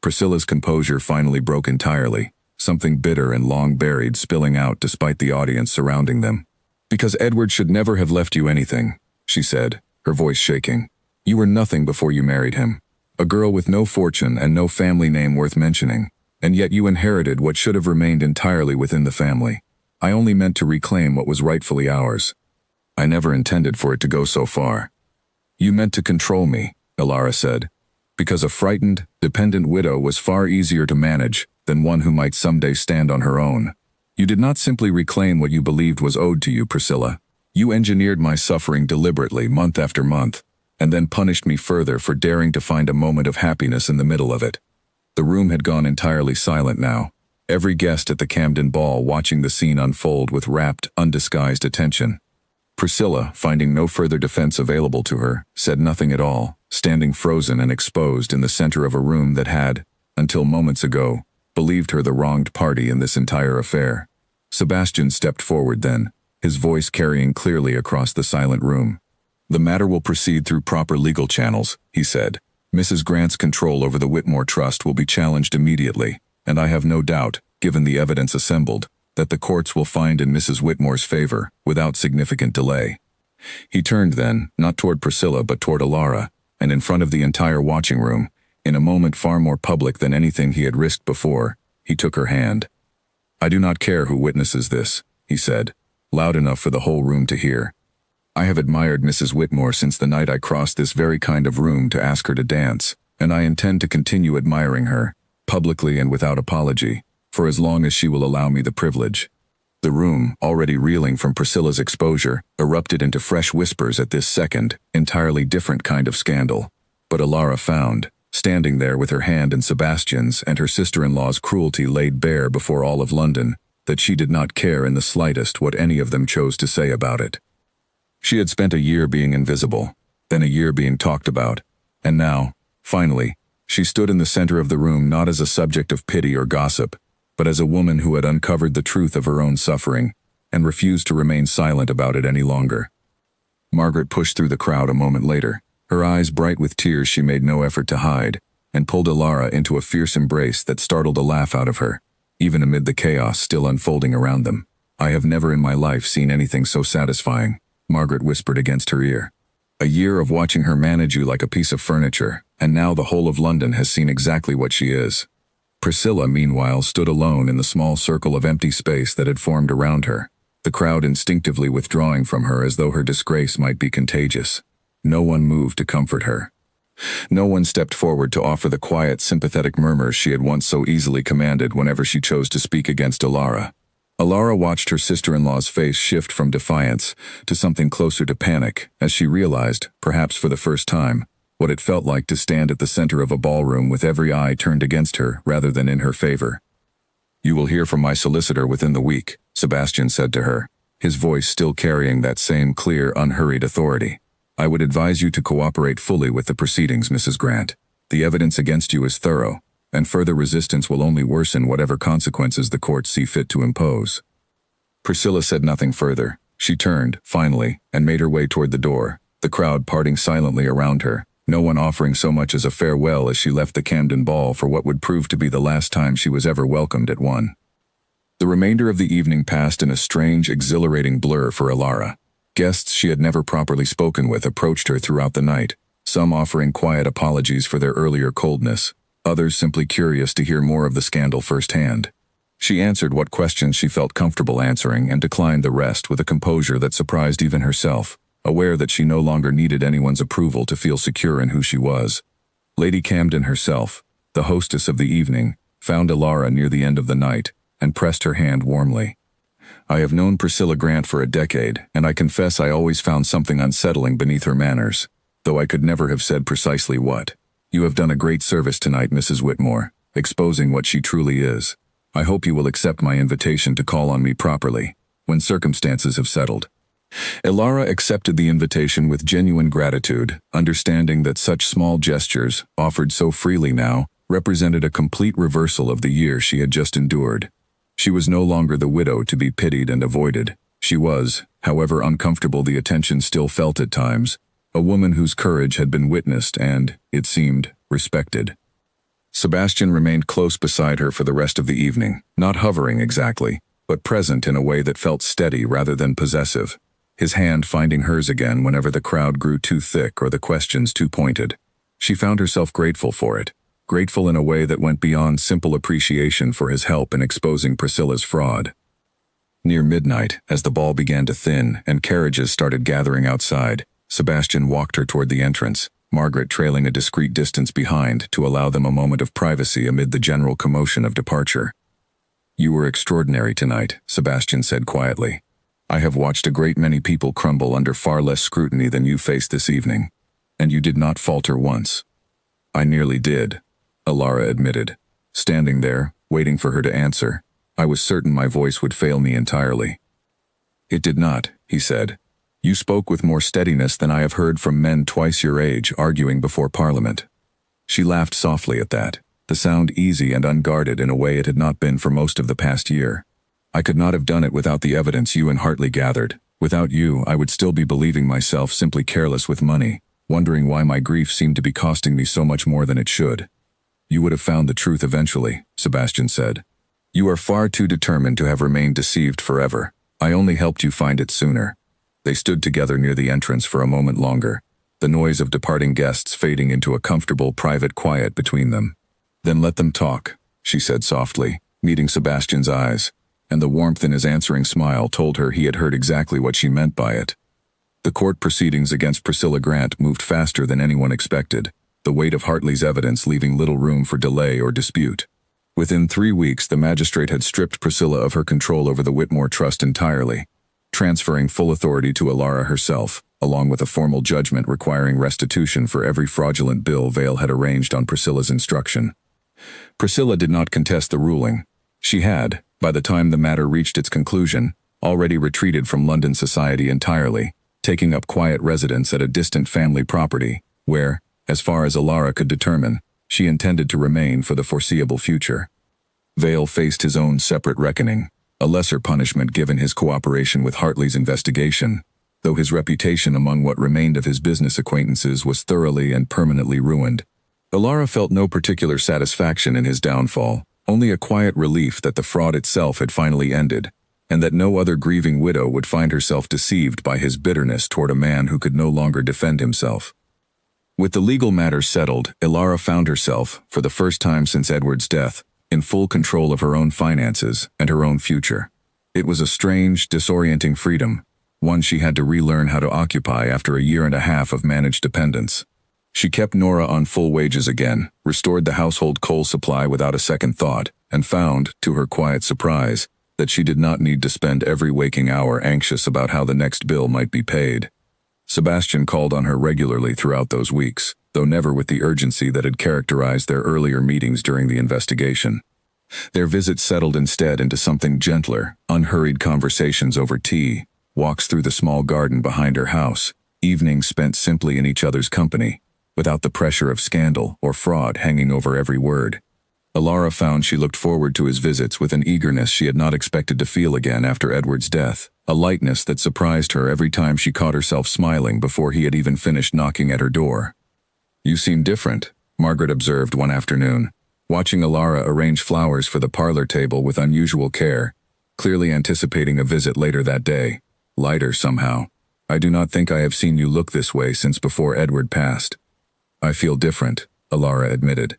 Priscilla's composure finally broke entirely, something bitter and long buried spilling out despite the audience surrounding them. "Because Edward should never have left you anything," she said, her voice shaking. "You were nothing before you married him. A girl with no fortune and no family name worth mentioning, and yet you inherited what should have remained entirely within the family. I only meant to reclaim what was rightfully ours. I never intended for it to go so far." "You meant to control me," Ilara said, "because a frightened, dependent widow was far easier to manage than one who might someday stand on her own. You did not simply reclaim what you believed was owed to you, Priscilla. You engineered my suffering deliberately month after month, and then punished me further for daring to find a moment of happiness in the middle of it." The room had gone entirely silent now, every guest at the Camden ball watching the scene unfold with rapt, undisguised attention. Priscilla, finding no further defense available to her, said nothing at all, standing frozen and exposed in the center of a room that had, until moments ago, believed her the wronged party in this entire affair. Sebastian stepped forward then, his voice carrying clearly across the silent room. "The matter will proceed through proper legal channels," he said. "Mrs. Grant's control over the Whitmore Trust will be challenged immediately, and I have no doubt, given the evidence assembled, that the courts will find in Mrs. Whitmore's favor, without significant delay." He turned then, not toward Priscilla but toward Ilara, and in front of the entire watching room, in a moment far more public than anything he had risked before, he took her hand. "I do not care who witnesses this," he said, loud enough for the whole room to hear. "I have admired Mrs. Whitmore since the night I crossed this very kind of room to ask her to dance, and I intend to continue admiring her, publicly and without apology, for as long as she will allow me the privilege." The room, already reeling from Priscilla's exposure, erupted into fresh whispers at this second, entirely different kind of scandal. But Ilara found, standing there with her hand in Sebastian's and her sister-in-law's cruelty laid bare before all of London, that she did not care in the slightest what any of them chose to say about it. She had spent a year being invisible, then a year being talked about, and now, finally, she stood in the center of the room not as a subject of pity or gossip, but as a woman who had uncovered the truth of her own suffering and refused to remain silent about it any longer. Margaret pushed through the crowd a moment later, her eyes bright with tears she made no effort to hide, and pulled Ilara into a fierce embrace that startled a laugh out of her, even amid the chaos still unfolding around them. "I have never in my life seen anything so satisfying," Margaret whispered against her ear. "A year of watching her manage you like a piece of furniture, and now the whole of London has seen exactly what she is." Priscilla, meanwhile, stood alone in the small circle of empty space that had formed around her, the crowd instinctively withdrawing from her as though her disgrace might be contagious. No one moved to comfort her. No one stepped forward to offer the quiet, sympathetic murmurs she had once so easily commanded whenever she chose to speak against Ilara. Ilara watched her sister-in-law's face shift from defiance to something closer to panic as she realized, perhaps for the first time, what it felt like to stand at the center of a ballroom with every eye turned against her rather than in her favor. "You will hear from my solicitor within the week," Sebastian said to her, his voice still carrying that same clear, unhurried authority. "I would advise you to cooperate fully with the proceedings, Mrs. Grant. The evidence against you is thorough, and further resistance will only worsen whatever consequences the courts see fit to impose." Priscilla said nothing further. She turned, finally, and made her way toward the door, the crowd parting silently around her, no one offering so much as a farewell as she left the Camden Ball for what would prove to be the last time she was ever welcomed at one. The remainder of the evening passed in a strange, exhilarating blur for Ilara. Guests she had never properly spoken with approached her throughout the night, some offering quiet apologies for their earlier coldness, others simply curious to hear more of the scandal firsthand. She answered what questions she felt comfortable answering and declined the rest with a composure that surprised even herself, aware that she no longer needed anyone's approval to feel secure in who she was. Lady Camden herself, the hostess of the evening, found Ilara near the end of the night and pressed her hand warmly. "I have known Priscilla Grant for a decade, and I confess I always found something unsettling beneath her manners, though I could never have said precisely what. You have done a great service tonight, Mrs. Whitmore, exposing what she truly is. I hope you will accept my invitation to call on me properly, when circumstances have settled." Ilara accepted the invitation with genuine gratitude, understanding that such small gestures, offered so freely now, represented a complete reversal of the year she had just endured. She was no longer the widow to be pitied and avoided. She was, however uncomfortable the attention still felt at times, a woman whose courage had been witnessed and, it seemed, respected. Sebastian remained close beside her for the rest of the evening, not hovering exactly, but present in a way that felt steady rather than possessive, his hand finding hers again whenever the crowd grew too thick or the questions too pointed. She found herself grateful for it, grateful in a way that went beyond simple appreciation for his help in exposing Priscilla's fraud. Near midnight, as the ball began to thin and carriages started gathering outside, Sebastian walked her toward the entrance, Margaret trailing a discreet distance behind to allow them a moment of privacy amid the general commotion of departure. "You were extraordinary tonight," Sebastian said quietly. "I have watched a great many people crumble under far less scrutiny than you faced this evening, and you did not falter once." "I nearly did," Ilara admitted. Standing there, waiting for her to answer, I was certain my voice would fail me entirely. "It did not," he said. "You spoke with more steadiness than I have heard from men twice your age arguing before Parliament." She laughed softly at that, the sound easy and unguarded in a way it had not been for most of the past year. "I could not have done it without the evidence you and Hartley gathered. Without you, I would still be believing myself simply careless with money, wondering why my grief seemed to be costing me so much more than it should." "You would have found the truth eventually," Sebastian said. "You are far too determined to have remained deceived forever. I only helped you find it sooner." They stood together near the entrance for a moment longer, the noise of departing guests fading into a comfortable, private quiet between them. "Then let them talk," she said softly, meeting Sebastian's eyes, and the warmth in his answering smile told her he had heard exactly what she meant by it. The court proceedings against Priscilla Grant moved faster than anyone expected, the weight of Hartley's evidence leaving little room for delay or dispute. Within 3 weeks, the magistrate had stripped Priscilla of her control over the Whitmore Trust entirely. transferring full authority to Elara herself, along with a formal judgment requiring restitution for every fraudulent bill Vale had arranged on Priscilla's instruction. Priscilla did not contest the ruling. She had, by the time the matter reached its conclusion, already retreated from London society entirely, taking up quiet residence at a distant family property, where, as far as Elara could determine, she intended to remain for the foreseeable future. Vale faced his own separate reckoning, a lesser punishment given his cooperation with Hartley's investigation, though his reputation among what remained of his business acquaintances was thoroughly and permanently ruined. Elara felt no particular satisfaction in his downfall, only a quiet relief that the fraud itself had finally ended, and that no other grieving widow would find herself deceived by his bitterness toward a man who could no longer defend himself. With the legal matter settled, Elara found herself, for the first time since Edward's death, in full control of her own finances and her own future. It was a strange, disorienting freedom, one she had to relearn how to occupy after a year and a half of managed dependence. She kept Nora on full wages again, restored the household coal supply without a second thought, and found, to her quiet surprise, that she did not need to spend every waking hour anxious about how the next bill might be paid. Sebastian called on her regularly throughout those weeks, though never with the urgency that had characterized their earlier meetings during the investigation. Their visits settled instead into something gentler, unhurried conversations over tea, walks through the small garden behind her house, evenings spent simply in each other's company, without the pressure of scandal or fraud hanging over every word. Elara found she looked forward to his visits with an eagerness she had not expected to feel again after Edward's death, a lightness that surprised her every time she caught herself smiling before he had even finished knocking at her door. "You seem different," Margaret observed one afternoon, watching Elara arrange flowers for the parlor table with unusual care, clearly anticipating a visit later that day. "Lighter somehow. I do not think I have seen you look this way since before Edward passed." "I feel different," Elara admitted.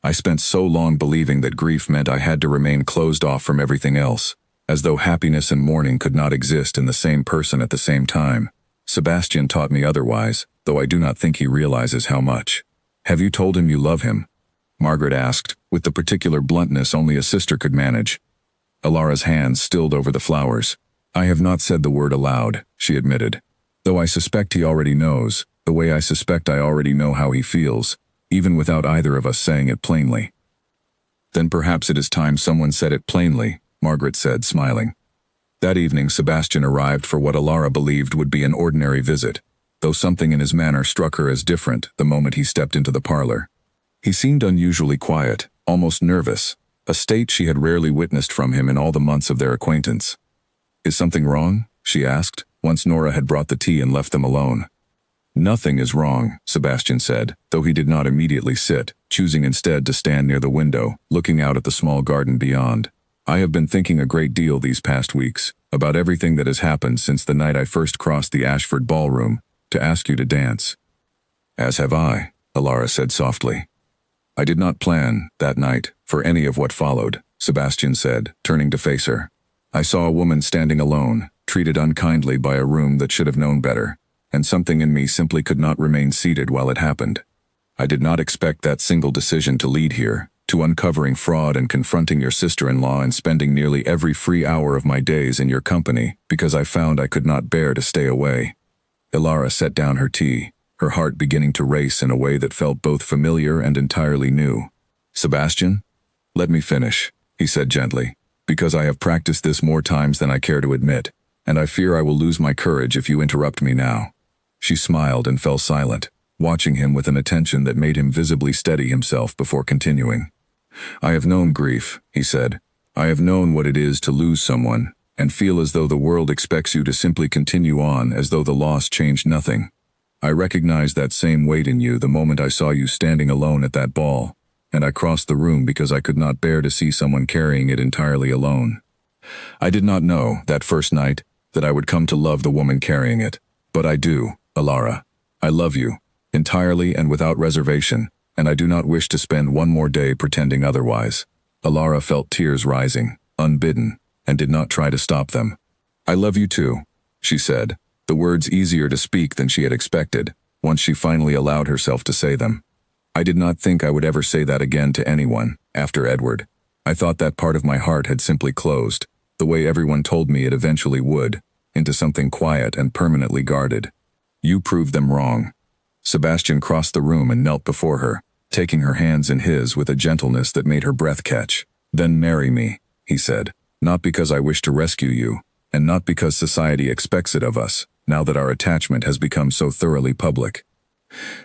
"I spent so long believing that grief meant I had to remain closed off from everything else, as though happiness and mourning could not exist in the same person at the same time. Sebastian taught me otherwise, though I do not think he realizes how much." "Have you told him you love him?" Margaret asked, with the particular bluntness only a sister could manage. Elara's hands stilled over the flowers. "I have not said the word aloud," she admitted, "though I suspect he already knows, the way I suspect I already know how he feels, even without either of us saying it plainly." "Then perhaps it is time someone said it plainly," Margaret said, smiling. That evening Sebastian arrived for what Elara believed would be an ordinary visit, though something in his manner struck her as different the moment he stepped into the parlor. He seemed unusually quiet, almost nervous, a state she had rarely witnessed from him in all the months of their acquaintance. "Is something wrong?" she asked, once Nora had brought the tea and left them alone. "Nothing is wrong," Sebastian said, though he did not immediately sit, choosing instead to stand near the window, looking out at the small garden beyond. "I have been thinking a great deal these past weeks, about everything that has happened since the night I first crossed the Ashford Ballroom, to ask you to dance." "As have I," Elara said softly. "I did not plan, that night, for any of what followed," Sebastian said, turning to face her. "I saw a woman standing alone, treated unkindly by a room that should have known better, and something in me simply could not remain seated while it happened. I did not expect that single decision to lead here, to uncovering fraud and confronting your sister-in-law and spending nearly every free hour of my days in your company, because I found I could not bear to stay away." Elara set down her tea, her heart beginning to race in a way that felt both familiar and entirely new. "Sebastian, let me finish," he said gently, "because I have practiced this more times than I care to admit, and I fear I will lose my courage if you interrupt me now." She smiled and fell silent, watching him with an attention that made him visibly steady himself before continuing. "I have known grief," he said. "I have known what it is to lose someone, and feel as though the world expects you to simply continue on as though the loss changed nothing. I recognized that same weight in you the moment I saw you standing alone at that ball, and I crossed the room because I could not bear to see someone carrying it entirely alone. I did not know, that first night, that I would come to love the woman carrying it, but I do, Elara. I love you, entirely and without reservation, and I do not wish to spend one more day pretending otherwise." Elara felt tears rising, unbidden, and did not try to stop them. "I love you too," she said, the words easier to speak than she had expected, once she finally allowed herself to say them. "I did not think I would ever say that again to anyone, after Edward. I thought that part of my heart had simply closed, the way everyone told me it eventually would, into something quiet and permanently guarded. You proved them wrong. Sebastian crossed the room and knelt before her, taking her hands in his with a gentleness that made her breath catch. Then marry me, he said, not because I wish to rescue you, and not because society expects it of us, now that our attachment has become so thoroughly public.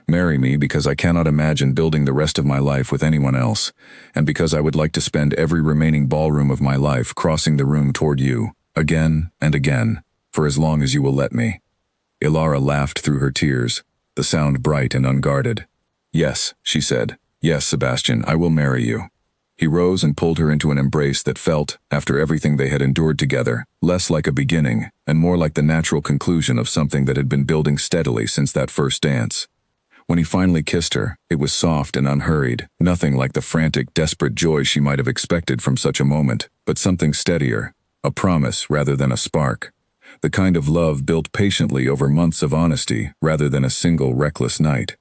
Marry me because I cannot imagine building the rest of my life with anyone else, and because I would like to spend every remaining ballroom of my life crossing the room toward you, again and again, for as long as you will let me. Ilara laughed through her tears, the sound bright and unguarded. Yes, she said. Yes, Sebastian, I will marry you. He rose and pulled her into an embrace that felt, after everything they had endured together, less like a beginning and more like the natural conclusion of something that had been building steadily since that first dance. When he finally kissed her, it was soft and unhurried, nothing like the frantic, desperate joy she might have expected from such a moment, but something steadier, a promise rather than a spark. The kind of love built patiently over months of honesty rather than a single reckless night.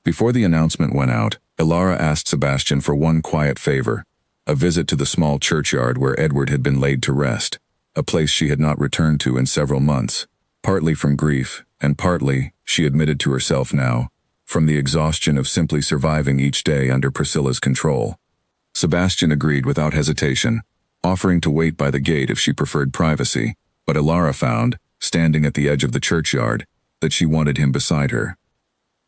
Before the announcement went out, Ilara asked Sebastian for one quiet favor, a visit to the small churchyard where Edward had been laid to rest, a place she had not returned to in several months, partly from grief, and partly, she admitted to herself now, from the exhaustion of simply surviving each day under Priscilla's control. Sebastian agreed without hesitation, offering to wait by the gate if she preferred privacy, but Ilara found, standing at the edge of the churchyard, that she wanted him beside her.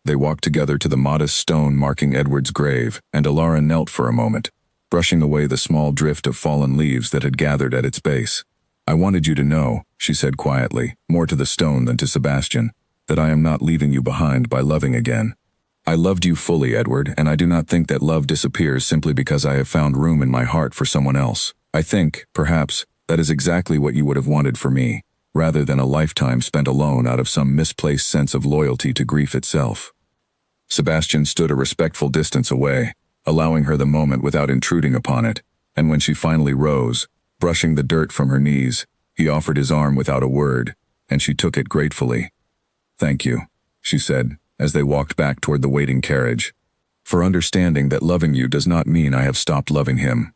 They walked together to the modest stone marking Edward's grave, and Ilara knelt for a moment, brushing away the small drift of fallen leaves that had gathered at its base. I wanted you to know, she said quietly, more to the stone than to Sebastian, that I am not leaving you behind by loving again. I loved you fully, Edward, and I do not think that love disappears simply because I have found room in my heart for someone else. I think, perhaps, that is exactly what you would have wanted for me, rather than a lifetime spent alone out of some misplaced sense of loyalty to grief itself. Sebastian stood a respectful distance away, allowing her the moment without intruding upon it, and when she finally rose, brushing the dirt from her knees, he offered his arm without a word, and she took it gratefully. Thank you, she said, as they walked back toward the waiting carriage, for understanding that loving you does not mean I have stopped loving him.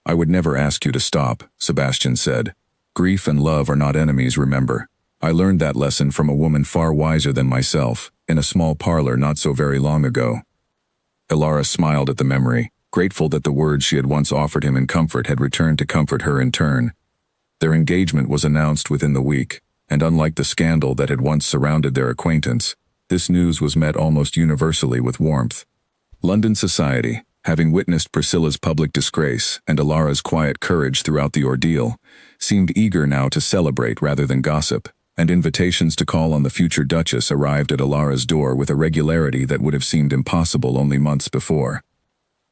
I would never ask you to stop, Sebastian said. Grief and love are not enemies, remember. I learned that lesson from a woman far wiser than myself, in a small parlor not so very long ago. Ilara smiled at the memory, grateful that the words she had once offered him in comfort had returned to comfort her in turn. Their engagement was announced within the week, and unlike the scandal that had once surrounded their acquaintance, this news was met almost universally with warmth. London society, having witnessed Priscilla's public disgrace and Ilara's quiet courage throughout the ordeal, seemed eager now to celebrate rather than gossip, and invitations to call on the future Duchess arrived at Ilara's door with a regularity that would have seemed impossible only months before.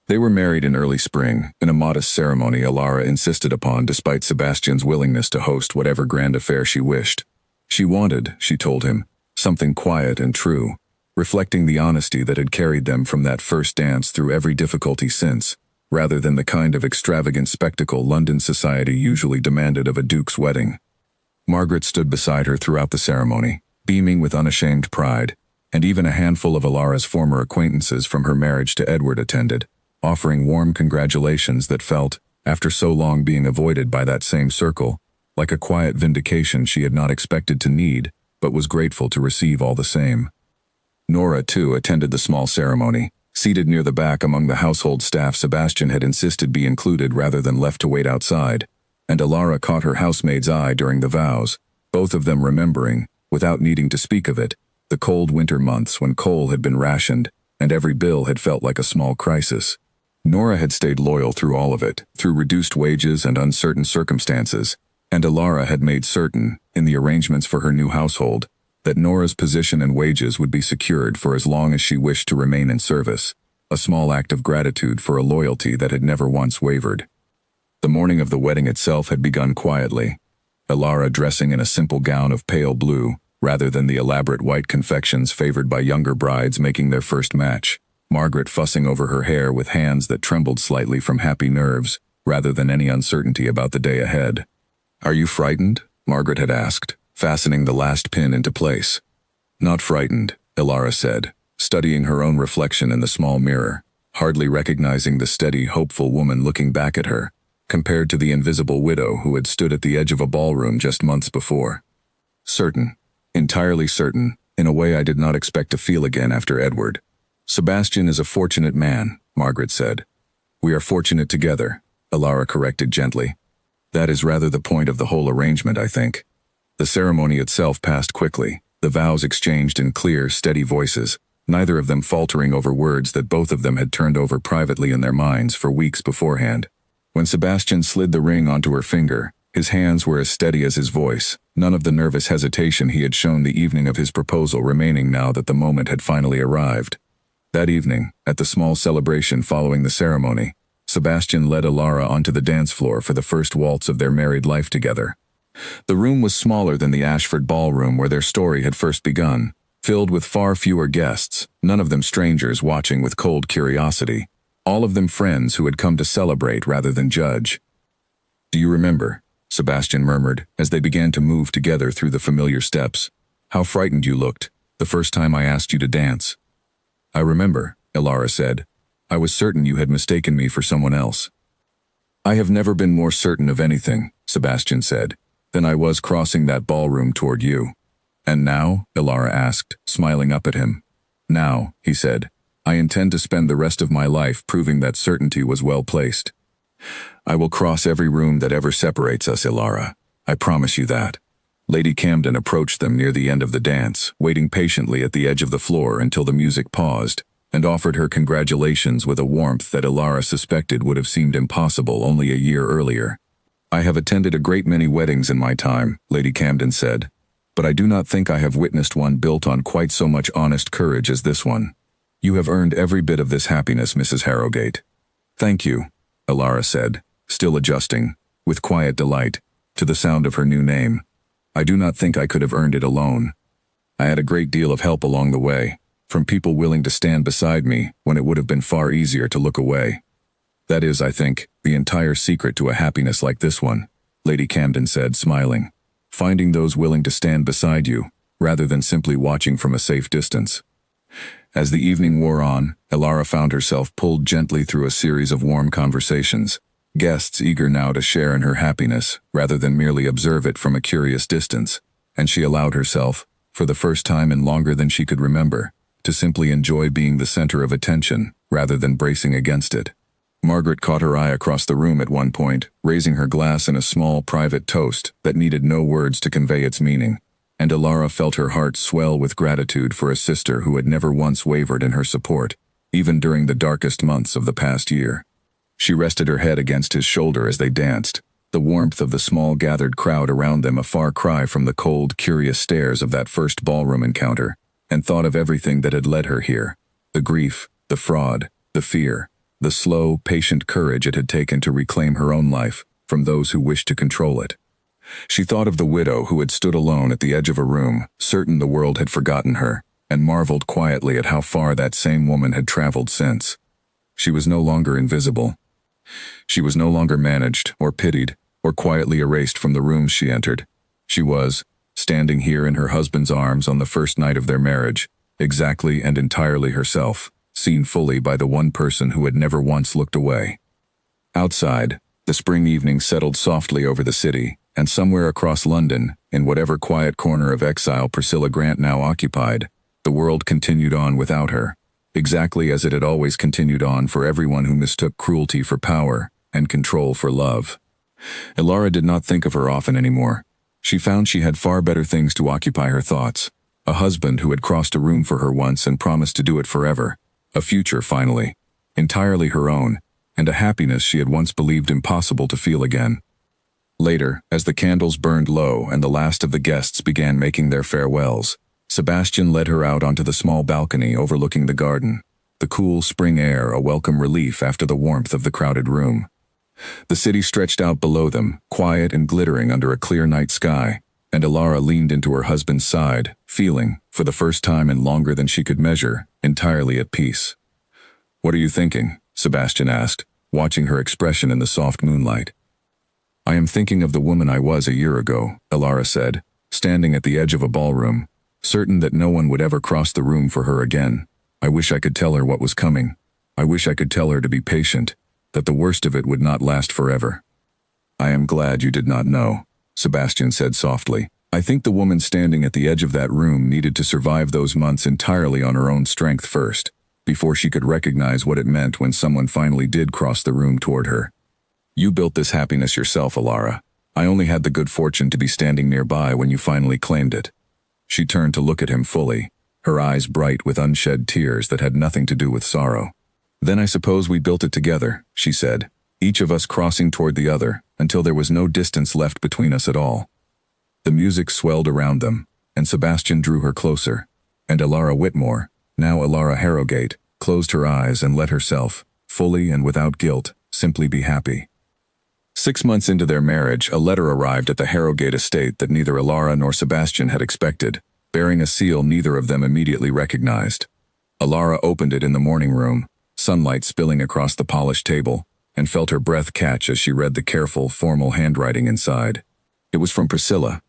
They were married in early spring, in a modest ceremony Ilara insisted upon despite Sebastian's willingness to host whatever grand affair she wished. She wanted, she told him, something quiet and true, reflecting the honesty that had carried them from that first dance through every difficulty since, rather than the kind of extravagant spectacle London society usually demanded of a duke's wedding. Margaret stood beside her throughout the ceremony, beaming with unashamed pride, and even a handful of Ilara's former acquaintances from her marriage to Edward attended, offering warm congratulations that felt, after so long being avoided by that same circle, like a quiet vindication she had not expected to need, but was grateful to receive all the same. Nora, too, attended the small ceremony, seated near the back among the household staff Sebastian had insisted be included rather than left to wait outside, and Ilara caught her housemaid's eye during the vows, both of them remembering, without needing to speak of it, the cold winter months when coal had been rationed and every bill had felt like a small crisis. Nora had stayed loyal through all of it, through reduced wages and uncertain circumstances, and Ilara had made certain, in the arrangements for her new household, that Nora's position and wages would be secured for as long as she wished to remain in service, a small act of gratitude for a loyalty that had never once wavered. The morning of the wedding itself had begun quietly, Ilara dressing in a simple gown of pale blue, rather than the elaborate white confections favored by younger brides making their first match, Margaret fussing over her hair with hands that trembled slightly from happy nerves, rather than any uncertainty about the day ahead. "Are you frightened?" Margaret had asked, fastening the last pin into place. "Not frightened," Ilara said, studying her own reflection in the small mirror, hardly recognizing the steady, hopeful woman looking back at her, compared to the invisible widow who had stood at the edge of a ballroom just months before. Certain. Entirely certain, in a way I did not expect to feel again after Edward. Sebastian is a fortunate man, Margaret said. We are fortunate together, Elara corrected gently. That is rather the point of the whole arrangement, I think. The ceremony itself passed quickly, the vows exchanged in clear, steady voices, neither of them faltering over words that both of them had turned over privately in their minds for weeks beforehand. When Sebastian slid the ring onto her finger, his hands were as steady as his voice, none of the nervous hesitation he had shown the evening of his proposal remaining now that the moment had finally arrived. That evening, at the small celebration following the ceremony, Sebastian led Elara onto the dance floor for the first waltz of their married life together. The room was smaller than the Ashford Ballroom where their story had first begun, filled with far fewer guests, none of them strangers watching with cold curiosity, all of them friends who had come to celebrate rather than judge. Do you remember, Sebastian murmured, as they began to move together through the familiar steps, how frightened you looked, the first time I asked you to dance? I remember, Elara said. I was certain you had mistaken me for someone else. I have never been more certain of anything, Sebastian said, than I was crossing that ballroom toward you. And now? Elara asked, smiling up at him. Now, he said, I intend to spend the rest of my life proving that certainty was well placed. I will cross every room that ever separates us, Elara. I promise you that. Lady Camden approached them near the end of the dance, waiting patiently at the edge of the floor until the music paused, and offered her congratulations with a warmth that Elara suspected would have seemed impossible only a year earlier. I have attended a great many weddings in my time, Lady Camden said, but I do not think I have witnessed one built on quite so much honest courage as this one. You have earned every bit of this happiness, Mrs. Harrogate. Thank you, Elara said, still adjusting, with quiet delight, to the sound of her new name. I do not think I could have earned it alone. I had a great deal of help along the way, from people willing to stand beside me when it would have been far easier to look away. That is, I think, the entire secret to a happiness like this one, Lady Camden said, smiling. Finding those willing to stand beside you, rather than simply watching from a safe distance. As the evening wore on, Elara found herself pulled gently through a series of warm conversations, guests eager now to share in her happiness, rather than merely observe it from a curious distance, and she allowed herself, for the first time in longer than she could remember, to simply enjoy being the center of attention, rather than bracing against it. Margaret caught her eye across the room at one point, raising her glass in a small, private toast that needed no words to convey its meaning, and Elara felt her heart swell with gratitude for a sister who had never once wavered in her support, even during the darkest months of the past year. She rested her head against his shoulder as they danced, the warmth of the small gathered crowd around them a far cry from the cold, curious stares of that first ballroom encounter, and thought of everything that had led her here, the grief, the fraud, the fear, the slow, patient courage it had taken to reclaim her own life from those who wished to control it. She thought of the widow who had stood alone at the edge of a room, certain the world had forgotten her, and marveled quietly at how far that same woman had traveled since. She was no longer invisible. She was no longer managed, or pitied, or quietly erased from the rooms she entered. She was, standing here in her husband's arms on the first night of their marriage, exactly and entirely herself, seen fully by the one person who had never once looked away. Outside, the spring evening settled softly over the city, and somewhere across London, in whatever quiet corner of exile Priscilla Grant now occupied, the world continued on without her, exactly as it had always continued on for everyone who mistook cruelty for power and control for love. Elara did not think of her often anymore. She found she had far better things to occupy her thoughts. A husband who had crossed a room for her once and promised to do it forever. A future, finally, entirely her own, and a happiness she had once believed impossible to feel again. Later, as the candles burned low and the last of the guests began making their farewells, Sebastian led her out onto the small balcony overlooking the garden, the cool spring air a welcome relief after the warmth of the crowded room. The city stretched out below them, quiet and glittering under a clear night sky, and Elara leaned into her husband's side, feeling, for the first time in longer than she could measure, entirely at peace. "What are you thinking?" Sebastian asked, watching her expression in the soft moonlight. "I am thinking of the woman I was a year ago," Elara said, standing at the edge of a ballroom, certain that no one would ever cross the room for her again. "I wish I could tell her what was coming. I wish I could tell her to be patient, that the worst of it would not last forever." "I am glad you did not know," Sebastian said softly, I think the woman standing at the edge of that room needed to survive those months entirely on her own strength first, before she could recognize what it meant when someone finally did cross the room toward her. You built this happiness yourself, Alara. I only had the good fortune to be standing nearby when you finally claimed it. She turned to look at him fully, her eyes bright with unshed tears that had nothing to do with sorrow. Then I suppose we built it together, she said, each of us crossing toward the other, until there was no distance left between us at all. The music swelled around them, and Sebastian drew her closer, and Alara Whitmore, now Alara Harrogate, closed her eyes and let herself, fully and without guilt, simply be happy. 6 months into their marriage, a letter arrived at the Harrogate estate that neither Alara nor Sebastian had expected, bearing a seal neither of them immediately recognized. Alara opened it in the morning room, sunlight spilling across the polished table, and felt her breath catch as she read the careful, formal handwriting inside. It was from Priscilla.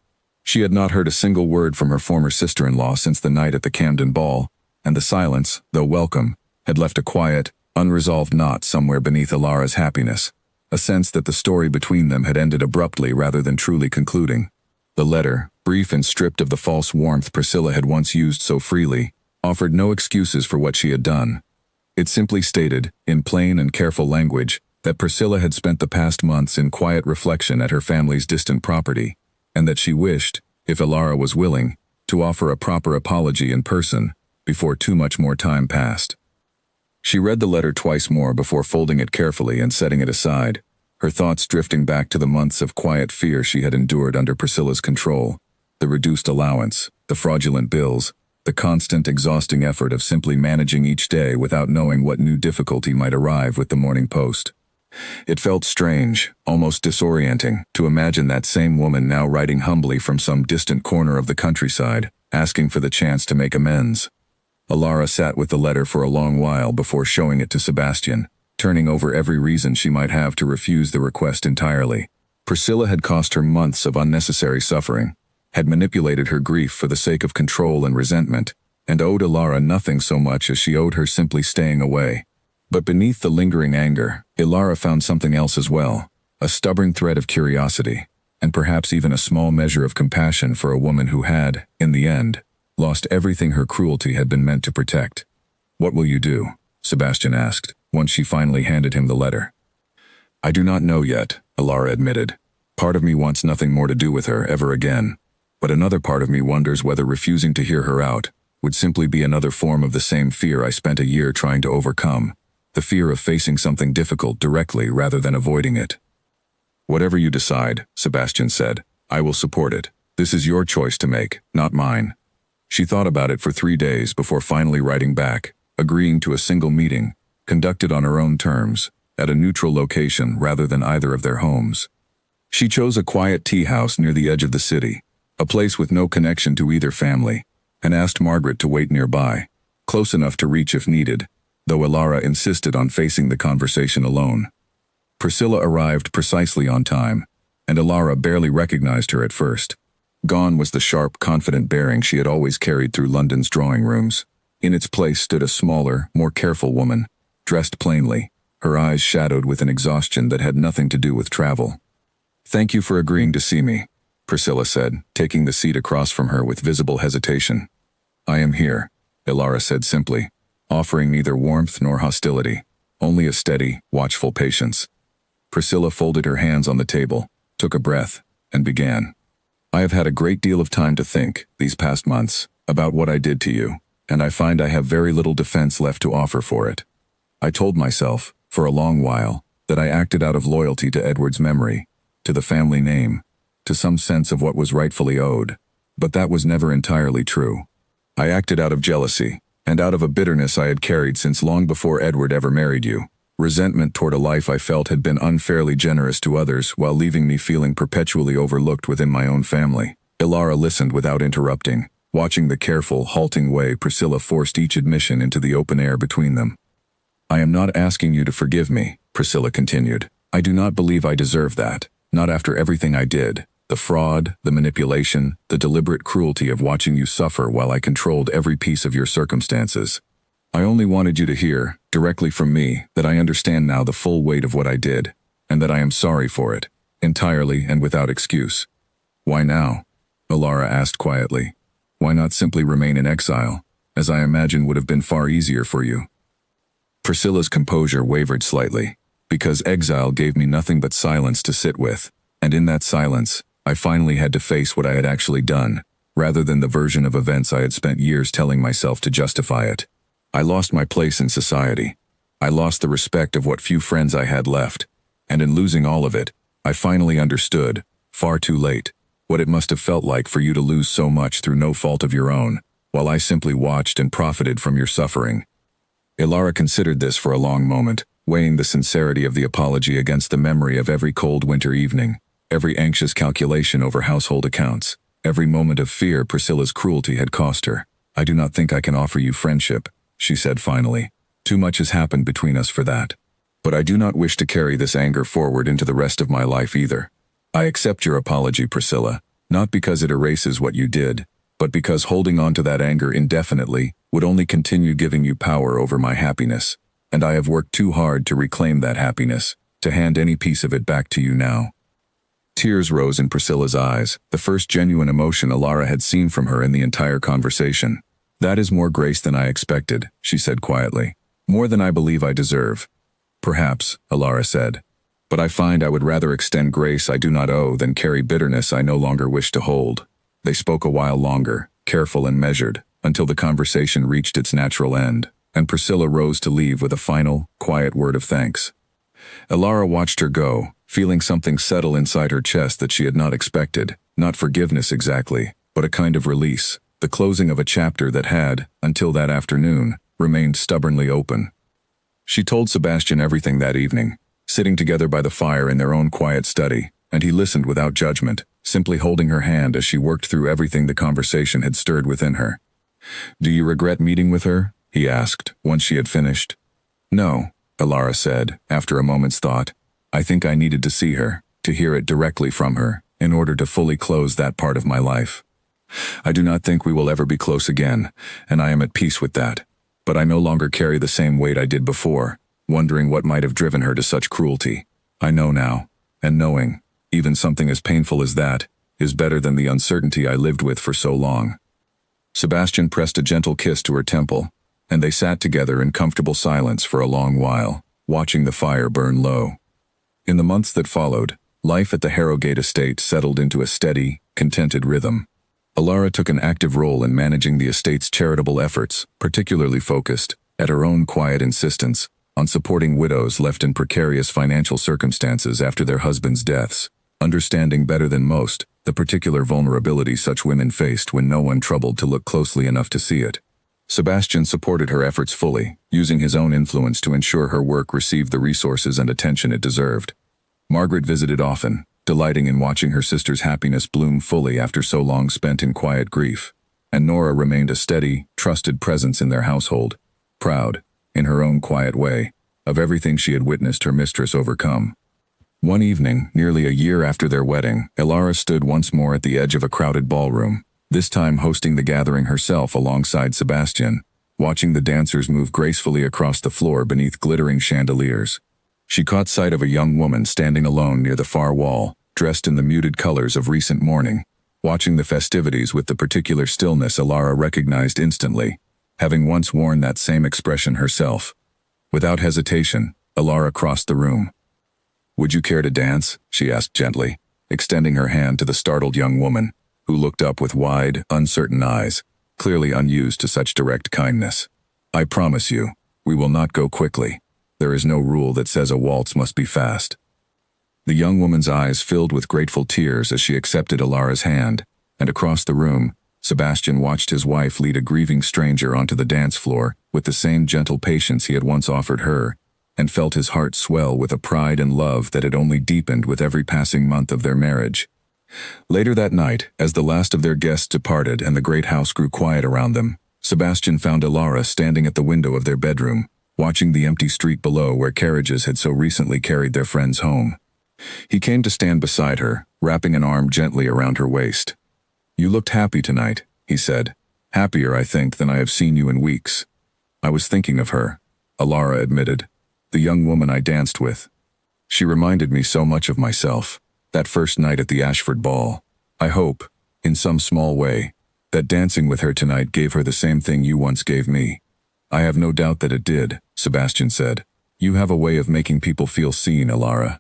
She had not heard a single word from her former sister-in-law since the night at the Camden ball, and the silence, though welcome, had left a quiet, unresolved knot somewhere beneath Alara's happiness, a sense that the story between them had ended abruptly rather than truly concluding. The letter, brief and stripped of the false warmth Priscilla had once used so freely, offered no excuses for what she had done. It simply stated, in plain and careful language, that Priscilla had spent the past months in quiet reflection at her family's distant property, and that she wished, if Alara was willing, to offer a proper apology in person, before too much more time passed. She read the letter twice more before folding it carefully and setting it aside, her thoughts drifting back to the months of quiet fear she had endured under Priscilla's control, the reduced allowance, the fraudulent bills, the constant exhausting effort of simply managing each day without knowing what new difficulty might arrive with the morning post. It felt strange, almost disorienting, to imagine that same woman now writing humbly from some distant corner of the countryside, asking for the chance to make amends. Alara sat with the letter for a long while before showing it to Sebastian, turning over every reason she might have to refuse the request entirely. Priscilla had cost her months of unnecessary suffering, had manipulated her grief for the sake of control and resentment, and owed Alara nothing so much as she owed her simply staying away. But beneath the lingering anger, Alara found something else as well, a stubborn thread of curiosity, and perhaps even a small measure of compassion for a woman who had, in the end, lost everything her cruelty had been meant to protect. "What will you do?" Sebastian asked, once she finally handed him the letter. "I do not know yet," Alara admitted. "Part of me wants nothing more to do with her ever again, but another part of me wonders whether refusing to hear her out would simply be another form of the same fear I spent a year trying to overcome, the fear of facing something difficult directly rather than avoiding it." "Whatever you decide," Sebastian said, "I will support it. This is your choice to make, not mine." She thought about it for 3 days before finally writing back, agreeing to a single meeting, conducted on her own terms, at a neutral location rather than either of their homes. She chose a quiet tea house near the edge of the city, a place with no connection to either family, and asked Margaret to wait nearby, close enough to reach if needed, though Alara insisted on facing the conversation alone. Priscilla arrived precisely on time, and Alara barely recognized her at first. Gone was the sharp, confident bearing she had always carried through London's drawing rooms. In its place stood a smaller, more careful woman, dressed plainly, her eyes shadowed with an exhaustion that had nothing to do with travel. "Thank you for agreeing to see me," Priscilla said, taking the seat across from her with visible hesitation. "I am here," Alara said simply, offering neither warmth nor hostility, only a steady, watchful patience. Priscilla folded her hands on the table, took a breath, and began. "I have had a great deal of time to think, these past months, about what I did to you, and I find I have very little defense left to offer for it. I told myself, for a long while, that I acted out of loyalty to Edward's memory, to the family name, to some sense of what was rightfully owed, but that was never entirely true. I acted out of jealousy, and out of a bitterness I had carried since long before Edward ever married you, resentment toward a life I felt had been unfairly generous to others while leaving me feeling perpetually overlooked within my own family." Alara listened without interrupting, watching the careful, halting way Priscilla forced each admission into the open air between them. "I am not asking you to forgive me," Priscilla continued. "I do not believe I deserve that, not after everything I did, the fraud, the manipulation, the deliberate cruelty of watching you suffer while I controlled every piece of your circumstances. I only wanted you to hear, directly from me, that I understand now the full weight of what I did, and that I am sorry for it, entirely and without excuse." "Why now?" Alara asked quietly. Why not simply remain in exile, as I imagine would have been far easier for you? Priscilla's composure wavered slightly, because exile gave me nothing but silence to sit with, and in that silence, I finally had to face what I had actually done, rather than the version of events I had spent years telling myself to justify it. I lost my place in society. I lost the respect of what few friends I had left, and in losing all of it, I finally understood, far too late, what it must have felt like for you to lose so much through no fault of your own, while I simply watched and profited from your suffering. Ilara considered this for a long moment, weighing the sincerity of the apology against the memory of every cold winter evening, every anxious calculation over household accounts, every moment of fear Priscilla's cruelty had cost her. I do not think I can offer you friendship, she said finally. Too much has happened between us for that. But I do not wish to carry this anger forward into the rest of my life either. I accept your apology, Priscilla, not because it erases what you did, but because holding on to that anger indefinitely would only continue giving you power over my happiness, and I have worked too hard to reclaim that happiness, to hand any piece of it back to you now. Tears rose in Priscilla's eyes, the first genuine emotion Alara had seen from her in the entire conversation. That is more grace than I expected, she said quietly. More than I believe I deserve. Perhaps, Alara said. But I find I would rather extend grace I do not owe than carry bitterness I no longer wish to hold. They spoke a while longer, careful and measured, until the conversation reached its natural end, and Priscilla rose to leave with a final, quiet word of thanks. Alara watched her go, feeling something settle inside her chest that she had not expected, not forgiveness exactly, but a kind of release, the closing of a chapter that had, until that afternoon, remained stubbornly open. She told Sebastian everything that evening, sitting together by the fire in their own quiet study, and he listened without judgment, simply holding her hand as she worked through everything the conversation had stirred within her. "Do you regret meeting with her?" he asked, once she had finished. "No," Alara said, after a moment's thought. "I think I needed to see her, to hear it directly from her, in order to fully close that part of my life. I do not think we will ever be close again, and I am at peace with that. But I no longer carry the same weight I did before, wondering what might have driven her to such cruelty. I know now, and knowing, even something as painful as that, is better than the uncertainty I lived with for so long." Sebastian pressed a gentle kiss to her temple, and they sat together in comfortable silence for a long while, watching the fire burn low. In the months that followed, life at the Harrogate estate settled into a steady, contented rhythm. Alara took an active role in managing the estate's charitable efforts, particularly focused, at her own quiet insistence, on supporting widows left in precarious financial circumstances after their husbands' deaths, understanding better than most the particular vulnerability such women faced when no one troubled to look closely enough to see it. Sebastian supported her efforts fully, using his own influence to ensure her work received the resources and attention it deserved. Margaret visited often, delighting in watching her sister's happiness bloom fully after so long spent in quiet grief, and Nora remained a steady, trusted presence in their household, proud, in her own quiet way, of everything she had witnessed her mistress overcome. One evening, nearly a year after their wedding, Alara stood once more at the edge of a crowded ballroom, this time hosting the gathering herself alongside Sebastian, watching the dancers move gracefully across the floor beneath glittering chandeliers. She caught sight of a young woman standing alone near the far wall, dressed in the muted colors of recent mourning, watching the festivities with the particular stillness Alara recognized instantly, having once worn that same expression herself. Without hesitation, Alara crossed the room. "Would you care to dance?" she asked gently, extending her hand to the startled young woman, who looked up with wide, uncertain eyes, clearly unused to such direct kindness. "I promise you, we will not go quickly. There is no rule that says a waltz must be fast." The young woman's eyes filled with grateful tears as she accepted Alara's hand, and across the room, Sebastian watched his wife lead a grieving stranger onto the dance floor with the same gentle patience he had once offered her, and felt his heart swell with a pride and love that had only deepened with every passing month of their marriage. Later that night, as the last of their guests departed and the great house grew quiet around them, Sebastian found Alara standing at the window of their bedroom, watching the empty street below where carriages had so recently carried their friends home. He came to stand beside her, wrapping an arm gently around her waist. "You looked happy tonight," he said. "Happier, I think, than I have seen you in weeks." "I was thinking of her," Alara admitted. "The young woman I danced with. She reminded me so much of myself, that first night at the Ashford ball. I hope," In some small way, that dancing with her tonight gave her the same thing you once gave me. I have no doubt that it did, Sebastian said. You have a way of making people feel seen, Ilara.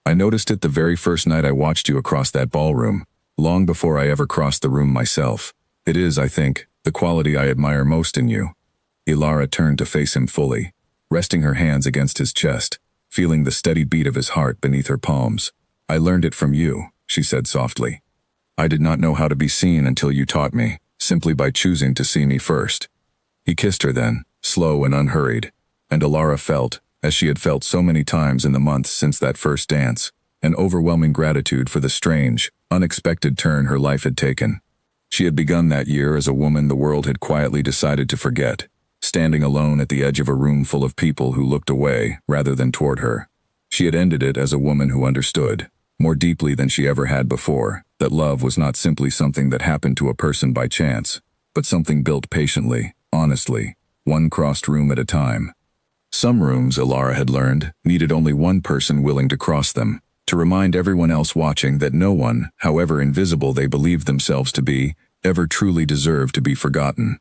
I noticed it the very first night I watched you across that ballroom, long before I ever crossed the room myself. It is, I think, the quality I admire most in you. Ilara turned to face him fully, resting her hands against his chest, feeling the steady beat of his heart beneath her palms. I learned it from you, she said softly. I did not know how to be seen until you taught me, simply by choosing to see me first. He kissed her then, slow and unhurried, and Ilara felt, as she had felt so many times in the months since that first dance, an overwhelming gratitude for the strange, unexpected turn her life had taken. She had begun that year as a woman the world had quietly decided to forget, standing alone at the edge of a room full of people who looked away rather than toward her. She had ended it as a woman who understood, more deeply than she ever had before, that love was not simply something that happened to a person by chance, but something built patiently, honestly, one crossed room at a time. Some rooms, Ilara had learned, needed only one person willing to cross them, to remind everyone else watching that no one, however invisible they believed themselves to be, ever truly deserved to be forgotten.